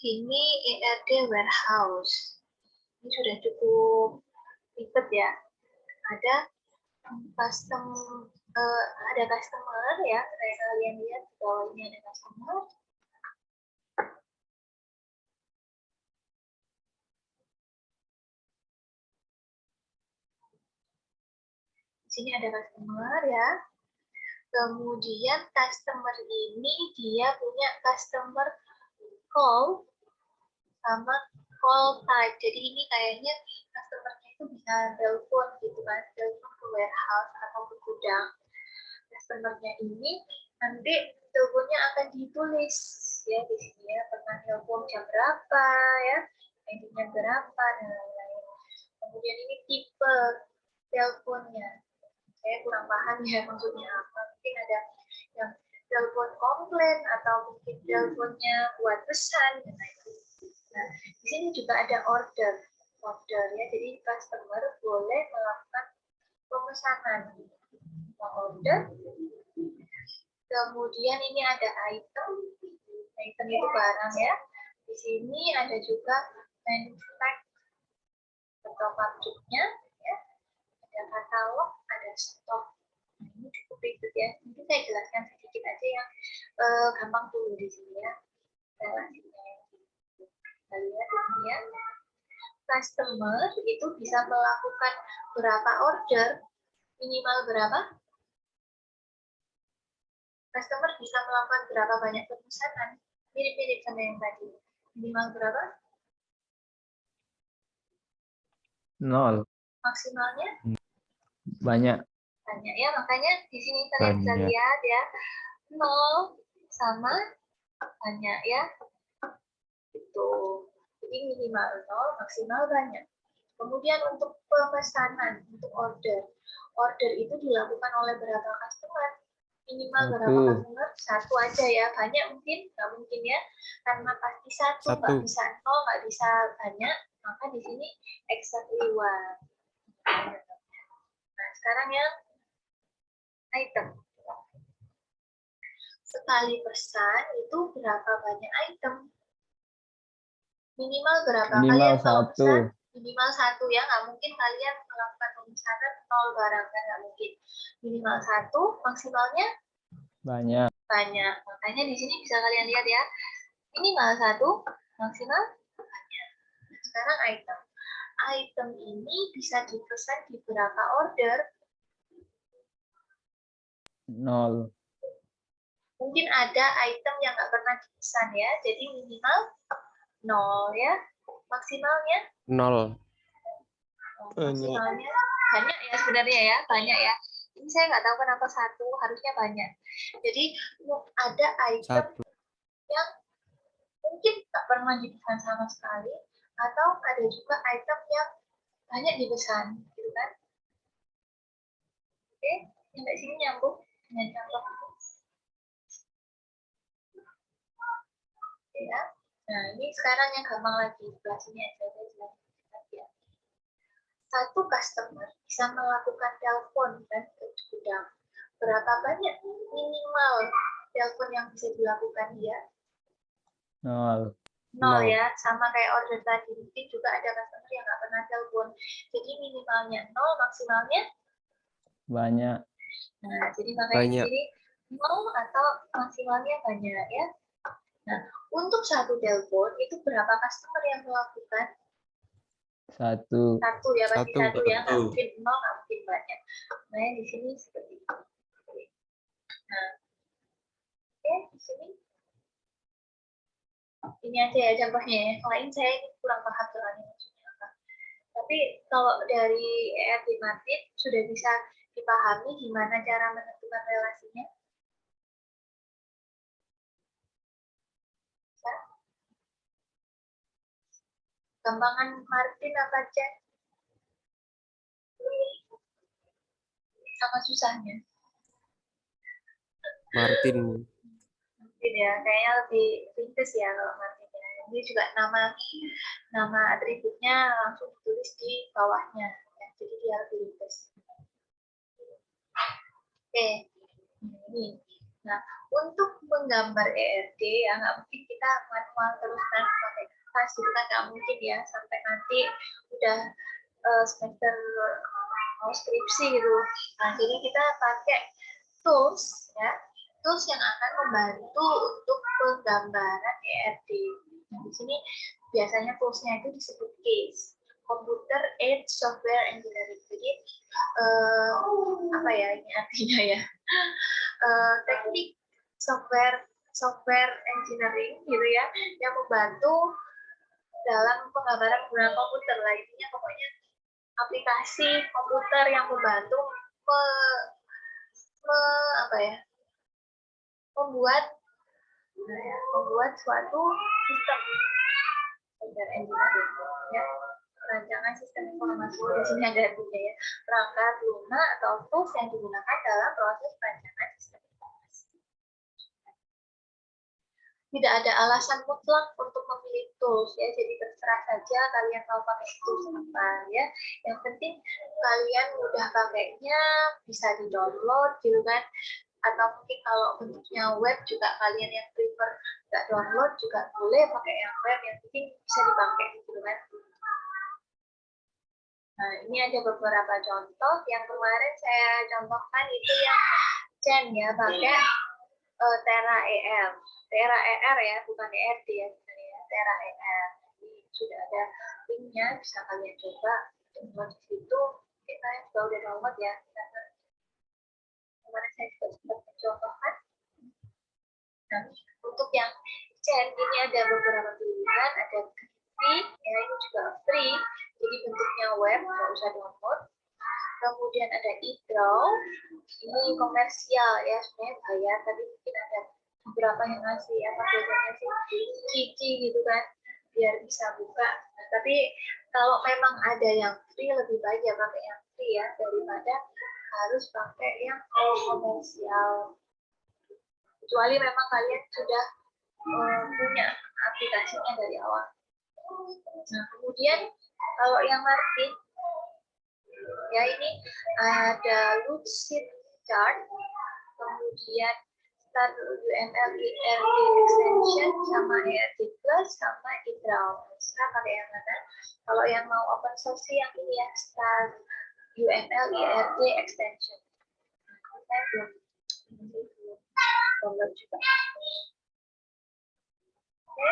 [SPEAKER 1] Ini ERD warehouse. Ini sudah cukup ribet ya. Ada ada customer ya, kayak kalian lihat di bawah ini ada customer. Di sini ada customer ya. Kemudian customer ini dia punya customer call sama call type. Jadi ini kayaknya customer-nya itu bisa telepon gitu kan, telepon ke warehouse atau ke gudang. Customer-nya ini nanti teleponnya akan ditulis ya di sini ya, pernah telepon jam berapa ya, ID-nya berapa dan lain-lain. Kemudian ini tipe teleponnya. Saya kurang paham ya maksudnya apa. Mungkin ada yang telepon komplain atau mungkin teleponnya buat pesan dan lain-lain. Nah, di sini juga ada order ya. Jadi customer boleh melakukan pemesanan. Order. Kemudian ini ada item. Item itu barang ya. Di sini ada juga manufacturer atau pabriknya ya. Ada katalog, ada stok. Nah, ini cukup ribet ya. Mungkin saya jelaskan sedikit aja yang gampang dulu di sini ya. Relasinya. Kita lihat ini ya. Customer itu bisa melakukan berapa order, minimal berapa? Customer bisa melakukan berapa banyak pemesanan, mirip-mirip sama yang tadi. Minimal berapa?
[SPEAKER 2] 0.
[SPEAKER 1] Maksimalnya?
[SPEAKER 2] Banyak.
[SPEAKER 1] Banyak ya, makanya di sini kalian bisa lihat ya, 0 sama banyak ya. Itu. Jadi minimal 0, maksimal banyak. Kemudian untuk pemesanan, untuk order itu dilakukan oleh berapa customer? Minimal berapa customer? 1 aja ya, banyak mungkin, nggak mungkin ya, karena pasti 1, nggak bisa 0, nggak bisa banyak, maka di sini exactly one. sekarang yang item. Sekali pesan itu berapa banyak item? Minimal berapa?
[SPEAKER 2] Minimal
[SPEAKER 1] Kalian kalau
[SPEAKER 2] satu.
[SPEAKER 1] pesan minimal satu ya, nggak mungkin kalian melakukan pemesanan 0 barang, kan nggak mungkin. Minimal satu, maksimalnya
[SPEAKER 2] Banyak.
[SPEAKER 1] banyak. Makanya di sini bisa kalian lihat ya, minimal satu, maksimal banyak. Sekarang item. Item ini bisa dipesan di berapa order?
[SPEAKER 2] 0.
[SPEAKER 1] Mungkin ada item yang nggak pernah dipesan ya, jadi minimal 0 ya. Maksimalnya?
[SPEAKER 3] 0.
[SPEAKER 1] Maksimalnya banyak ya sebenarnya ya, banyak ya. Ini saya nggak tahu kenapa satu, harusnya banyak. Jadi ada item
[SPEAKER 3] 1.
[SPEAKER 1] yang mungkin nggak pernah dipesan sama sekali, atau ada juga item yang banyak dipesan, gitu kan? Oke, sampai sini nyambung dengan contoh. Oke ya. Nah, ini sekarang yang gampang lagi, sebelah sini aja ya. Satu customer bisa melakukan telepon kan ke gudang. Berapa banyak minimal telepon yang bisa dilakukan dia?
[SPEAKER 2] 0.
[SPEAKER 1] 0 ya, sama kayak order tadi. Mungkin juga ada customer yang nggak pernah telepon. Jadi minimalnya 0, maksimalnya
[SPEAKER 2] Banyak.
[SPEAKER 1] Nah, jadi makanya di
[SPEAKER 3] Banyak.
[SPEAKER 1] sini 0 atau maksimalnya banyak ya. Nah, untuk satu telepon itu berapa customer yang melakukan?
[SPEAKER 2] 1.
[SPEAKER 1] Satu ya, pasti
[SPEAKER 3] Satu.
[SPEAKER 1] satu ya, nggak mungkin 0, nggak mungkin banyak. Nah, di sini seperti itu. Nah, oke, di sini. Ini aja ya contohnya ya. Selain saya ini kurang paham soalnya maksudnya apa. Tapi kalau dari ERD Martin sudah bisa dipahami gimana cara menentukan relasinya. Bisa? Gampangan Martin apa aja? Sama susahnya.
[SPEAKER 3] Martin.
[SPEAKER 1] Martin ya, kayaknya lebih ringkas ya kalau Martin ya. Ini juga nama atributnya langsung ditulis di bawahnya. Ya, jadi dia lebih ringkas. Oke, ini. Nah, untuk menggambar ERD ya nggak mungkin kita manual terus kan pakai kertas gitu kan, nggak mungkin ya sampai nanti udah semester mau skripsi gitu. Nah, jadi kita pakai tools ya, tools yang akan membantu untuk penggambaran ERD. Nah, di sini biasanya toolsnya itu disebut CASE, Computer Aided Software Engineering. Jadi apa ya ini artinya ya? Teknik software engineering gitu ya, yang membantu dalam penggambaran penggunaan komputer lah, intinya pokoknya aplikasi komputer yang membantu apa ya, membuat suatu sistem software engineering ya, perancangan sistem informasi. Di sini ada artinya ya, perangkat lunak atau tools yang digunakan dalam proses perancangan sistem informasi. Tidak ada alasan mutlak untuk memilih tools ya, jadi terserah saja kalian mau pakai tools apa ya. Yang penting kalian mudah pakainya, bisa di-download gitu kan, atau mungkin kalau bentuknya web juga kalian yang prefer nggak download juga boleh pakai yang web, yang penting bisa dipakai gitu kan. Nah, ini ada beberapa contoh yang kemarin saya contohkan itu yang Chen ya, pakai Tera ER ya, bukan ERD ya, Tera ER. Jadi sudah ada linknya, bisa kalian coba download di situ. Kita juga udah download ya, karena kemarin saya juga sempat mencontohkan. Nah, untuk yang Chen ini ada beberapa pilihan, ada free, ya ini juga free, jadi bentuknya web, nggak usah download. Kemudian ada e-draw, ini komersial ya, sebenarnya bayar, tapi mungkin ada beberapa yang ngasih apa biasanya sih cici gitu kan, biar bisa buka. Nah, tapi kalau memang ada yang free, lebih baik ya pakai yang free ya, daripada harus pakai yang komersial. Kecuali memang kalian sudah punya aplikasinya dari awal. Nah, kemudian kalau yang Martin Ya, ini ada lucid chart, kemudian start UML IRD extension sama ERD plus sama IDRAW. Nah, pakai yang mana? Kalau yang mau open source sih yang ini ya, start UML IRD extension. Saya belum download juga. Oke,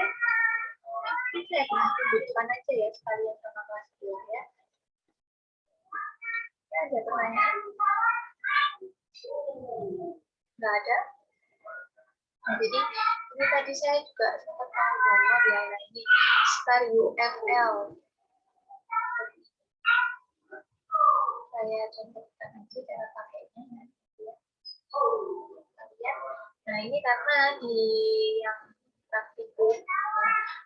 [SPEAKER 1] ini saya tunjukkan aja ya sekalian sama kelas 2 ya. Ya, ada pertanyaan? Nggak ada? Nah, jadi ini tadi saya juga sempat mau download ya, nah ini Star UML. Saya contohkan aja cara pakainya. Nah, ini karena di yang praktikum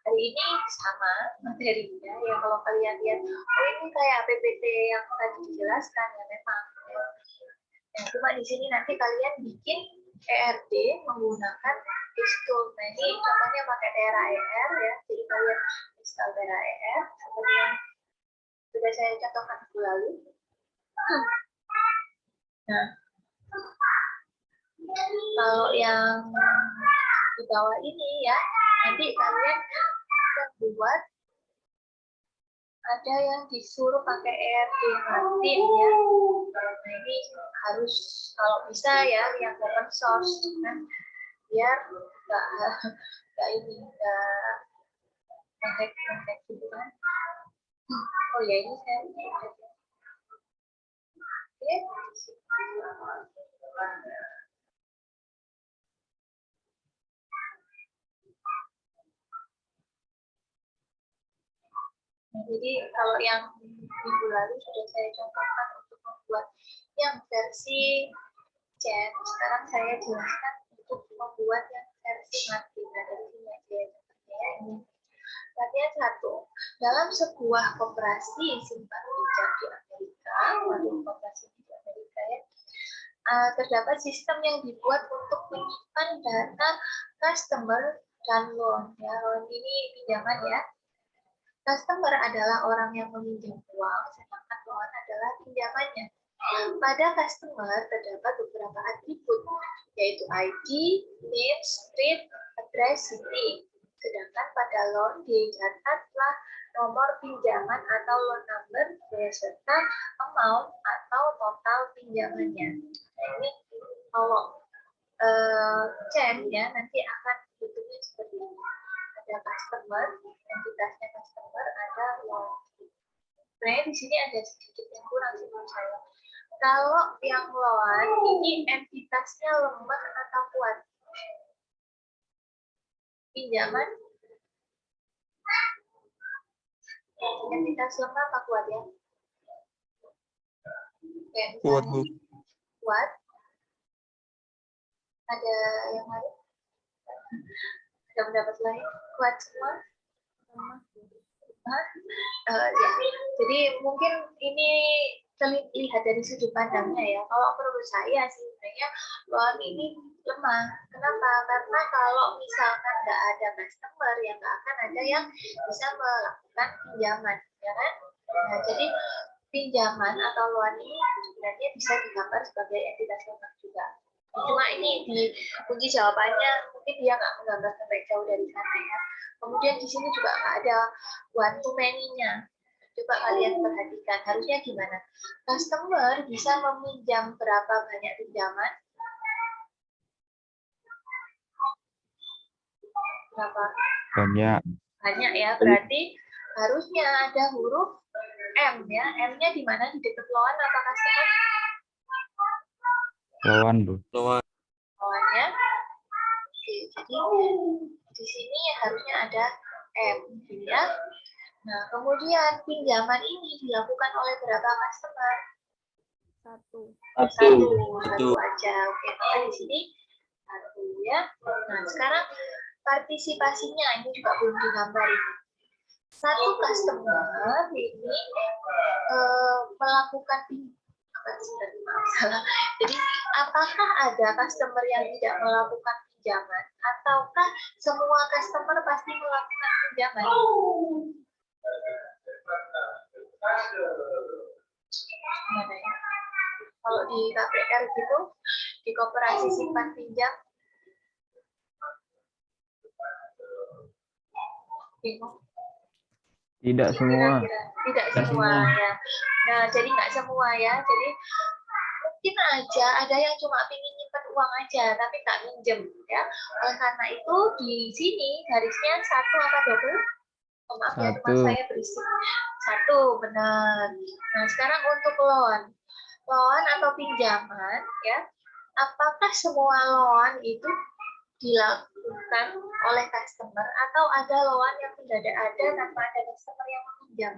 [SPEAKER 1] hari ini sama materinya ya, kalau kalian lihat oh ini kayak PPT yang tadi dijelaskan ya memang ya. Nah, cuma di sini nanti kalian bikin ERD menggunakan Xtool. Nah, ini contohnya pakai Tera ER ya, jadi kalian install Tera ER seperti yang sudah saya contohkan minggu lalu. Nah, kalau yang di bawah ini ya, nanti kalian membuat ada yang disuruh pakai ERD Martin ya. Nah, ini harus kalau bisa ya yang open source kan, biar nggak ini nggak hack gitu kan. Oh ya, ini saya oke. Nah, jadi kalau yang minggu lalu sudah saya contohkan untuk membuat yang versi chat, sekarang saya jelaskan untuk membuat yang versi mati. Nah, dari sini aja ya contohnya ini. Latihan 1. Dalam sebuah koperasi simpan pinjam di Amerika, koperasi di Amerika ya, terdapat sistem yang dibuat untuk menyimpan data customer dan loan. Ya, loan ini pinjaman ya. Customer adalah orang yang meminjam uang, sedangkan loan adalah pinjamannya. Pada customer terdapat beberapa atribut, yaitu ID, name, street, address, city. Sedangkan pada loan dicatatlah nomor pinjaman atau loan number beserta amount atau total pinjamannya. Nah, ini kalau chain ya nanti akan bentuknya seperti ini. Ada customer, entitasnya customer, ada loan. Sebenarnya di sini ada sedikit yang kurang sih menurut saya. Kalau yang loan ini entitasnya lemah atau kuat? Pinjaman entitas lemah apa kuat ya?
[SPEAKER 3] Kuat, Bu.
[SPEAKER 1] Kuat. Ada yang lain? Ada pendapat lain? Kuat semua? Ya. Jadi mungkin ini terlihat dari sudut pandangnya ya. Kalau menurut saya sih sebenarnya loan ini lemah. Kenapa? Karena kalau misalkan nggak ada customer, ya nggak akan ada yang bisa melakukan pinjaman, ya kan? Nah, jadi pinjaman atau loan ini sebenarnya bisa digambar sebagai entitas lemah juga. Cuma ini di kunci jawabannya mungkin dia nggak menggambar sampai jauh dari sana ya. Kemudian di sini juga nggak ada one to many-nya. Coba kalian perhatikan, harusnya gimana? Customer bisa meminjam berapa banyak pinjaman? Berapa?
[SPEAKER 3] Banyak.
[SPEAKER 1] Banyak ya, berarti harusnya ada huruf M ya. M-nya di mana? Di dekat loan apa customer?
[SPEAKER 3] Lawan, Bu.
[SPEAKER 1] Loannya. Oke, jadi di sini harusnya ada M ya. Nah, kemudian pinjaman ini dilakukan oleh berapa customer? Satu aja. Oke, maka di sini satu ya. Nah, sekarang partisipasinya ini juga belum digambar ini. Satu customer ini melakukan jadi apakah ada customer yang tidak melakukan pinjaman ataukah semua customer pasti melakukan pinjaman? Gimana ya? Kalau di KPR gitu, di koperasi simpan pinjam, bingung.
[SPEAKER 2] Tidak semua.
[SPEAKER 1] Kira-kira tidak semua ya. Nah, jadi nggak semua ya. Jadi mungkin aja ada yang cuma pengen nyimpan uang aja, tapi nggak minjem ya. Oleh karena itu di sini garisnya satu apa double? Oh, maaf ya, teman
[SPEAKER 2] Satu.
[SPEAKER 1] saya berisik. Satu, benar. Nah, sekarang untuk loan atau pinjaman ya. Apakah semua loan itu dilakukan oleh customer atau ada loan yang mendadak ada tanpa ada customer yang meminjam?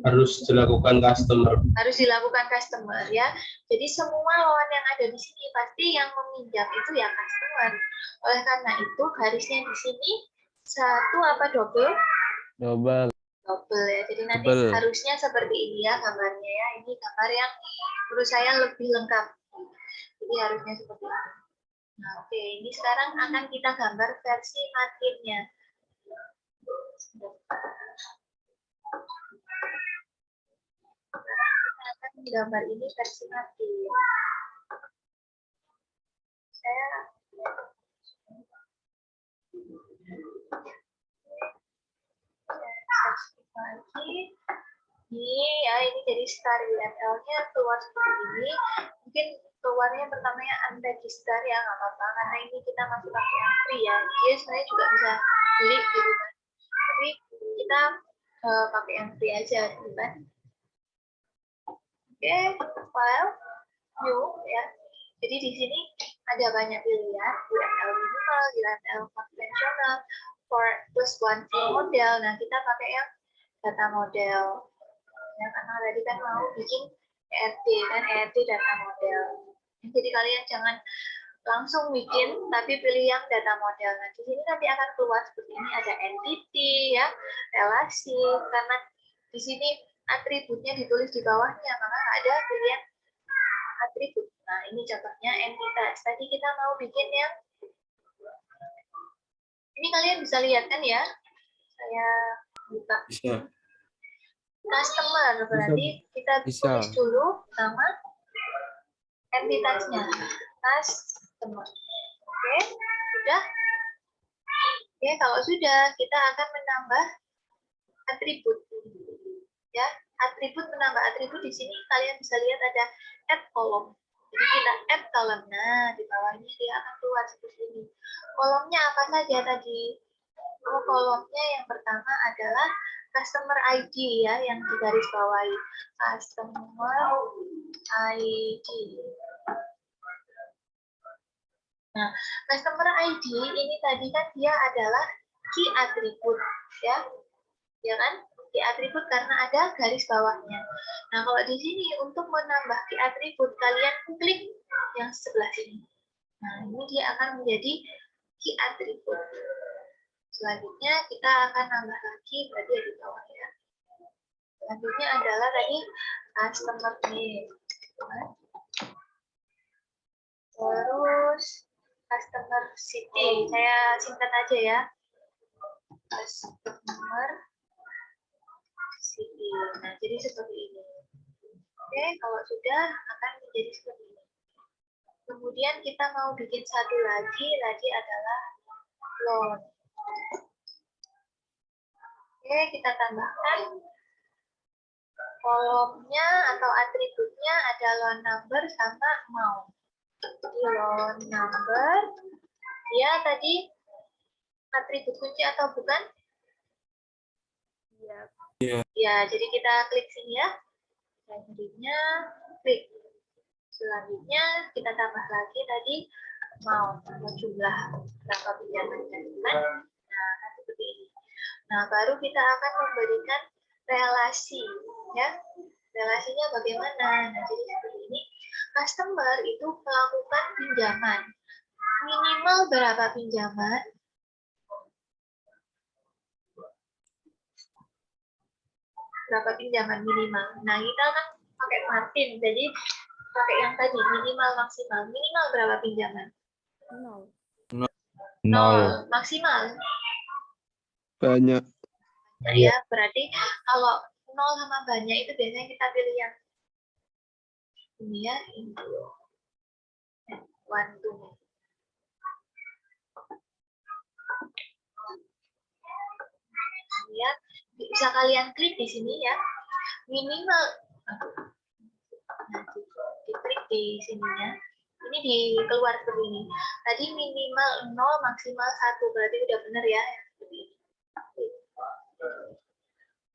[SPEAKER 5] Harus dilakukan customer.
[SPEAKER 1] Harus dilakukan customer ya. Jadi semua loan yang ada di sini pasti yang meminjam itu ya customer. Oleh karena itu garisnya di sini satu apa double?
[SPEAKER 2] Double.
[SPEAKER 1] Double ya. Jadi nanti
[SPEAKER 3] Double.
[SPEAKER 1] harusnya seperti ini ya gambarnya ya. Ini gambar yang menurut saya lebih lengkap. Jadi harusnya seperti ini. Nah, oke, ini sekarang akan kita gambar versi matinnya. Kita akan menggambar ini versi matin. Saya lagi. Ini ya, ini jadi star URL-nya keluar seperti ini. Mungkin keluarnya pertamanya unregister ya, nggak apa-apa karena ini kita masih pakai yang free ya. Dia sebenarnya juga bisa beli gitu kan. Tapi kita pakai yang free aja gitu kan. Oke, file new ya. Jadi di sini ada banyak pilihan, URL minimal, URL konvensional, for plus one view model. Nah, kita pakai yang data model. Ya, karena tadi kan mau bikin ERD kan, ERD data model. Jadi kalian jangan langsung bikin, tapi pilih yang data model. Nah, di sini nanti akan keluar seperti ini, ada entity ya, relasi, karena di sini atributnya ditulis di bawahnya, maka ada pilihan atribut. Nah, ini contohnya entitas. Tadi kita mau bikin yang ini, kalian bisa lihat kan ya? Saya buka.
[SPEAKER 3] Bisa.
[SPEAKER 1] Customer, berarti kita
[SPEAKER 3] Bisa.
[SPEAKER 1] tulis dulu nama entitasnya. Customer. Oke, sudah? Oke, kalau sudah, kita akan menambah atribut. Ya, atribut menambah atribut di sini kalian bisa lihat ada add column. Jadi kita add column. Nah, di bawahnya dia akan keluar seperti ini. Kolomnya apa saja tadi? Oh, kolomnya yang pertama adalah customer ID ya, yang digaris bawahi. Customer ID. Nah, customer ID ini tadi kan dia adalah key atribut ya. Ya kan? Key atribut karena ada garis bawahnya. Nah, kalau di sini untuk menambah key atribut kalian klik yang sebelah sini. Nah, ini dia akan menjadi key atribut. Selanjutnya kita akan nambah lagi, berarti di bawah ya. Selanjutnya adalah tadi customer name. Terus customer city, saya singkat aja ya. Customer city. Nah, jadi seperti ini. Oke, kalau sudah akan menjadi seperti ini. Kemudian kita mau bikin satu lagi adalah loan. Oke, kita tambahkan kolomnya atau atributnya ada loan number sama amount. Jadi loan number, dia tadi atribut kunci atau bukan? Iya. Ya, jadi kita klik sini ya. Selanjutnya klik. Selanjutnya kita tambah lagi tadi amount atau jumlah berapa pinjamannya. Nah, seperti ini. Nah, baru kita akan memberikan relasi, ya. Relasinya bagaimana? Nah, jadi seperti ini. Customer itu melakukan pinjaman. Minimal berapa pinjaman? Berapa pinjaman minimal? Nah, kita kan pakai margin, jadi pakai yang tadi, minimal maksimal. Minimal berapa pinjaman? 0. Maksimal?
[SPEAKER 3] Banyak.
[SPEAKER 1] Ya, berarti kalau nol sama banyak itu biasanya kita pilih yang ini ya, into one two. Ya, bisa kalian klik di sini ya, minimal diklik di sininya. Ini di keluar seperti ini. Tadi minimal 0 maksimal 1 berarti udah benar ya.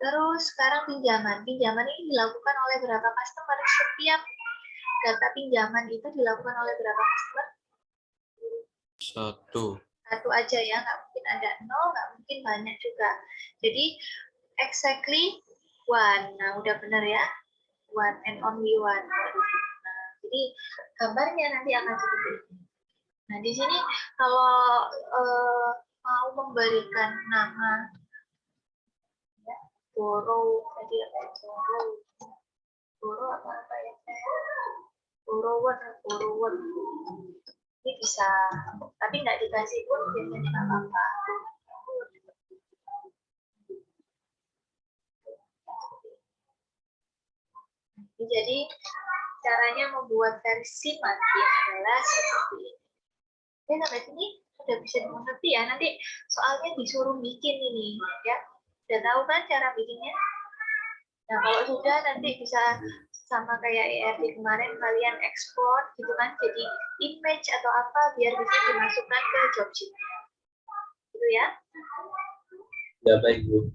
[SPEAKER 1] Terus sekarang pinjaman. Pinjaman ini dilakukan oleh berapa customer? Setiap data pinjaman itu dilakukan oleh berapa customer?
[SPEAKER 3] 1.
[SPEAKER 1] Satu aja ya, nggak mungkin ada 0, nggak mungkin banyak juga. Jadi exactly 1. Nah, udah benar ya. 1 and only 1. Nah, jadi gambarnya nanti akan seperti ini. Nah, di sini kalau mau memberikan nama ya, borrow, tadi apa ya? Borrow apa ya? Borrower. Ini bisa, tapi nggak dikasih pun biasanya nggak apa-apa. Jadi caranya membuat versi mati adalah seperti ini. Ya, sampai sini sudah bisa dimengerti ya. Nanti soalnya disuruh bikin ini ya. Udah tahu kan cara bikinnya? Nah, kalau sudah nanti bisa sama kayak ERD kemarin kalian ekspor gitu kan, jadi image atau apa biar bisa dimasukkan ke job sheet. Gitu ya.
[SPEAKER 5] Ya baik Bu.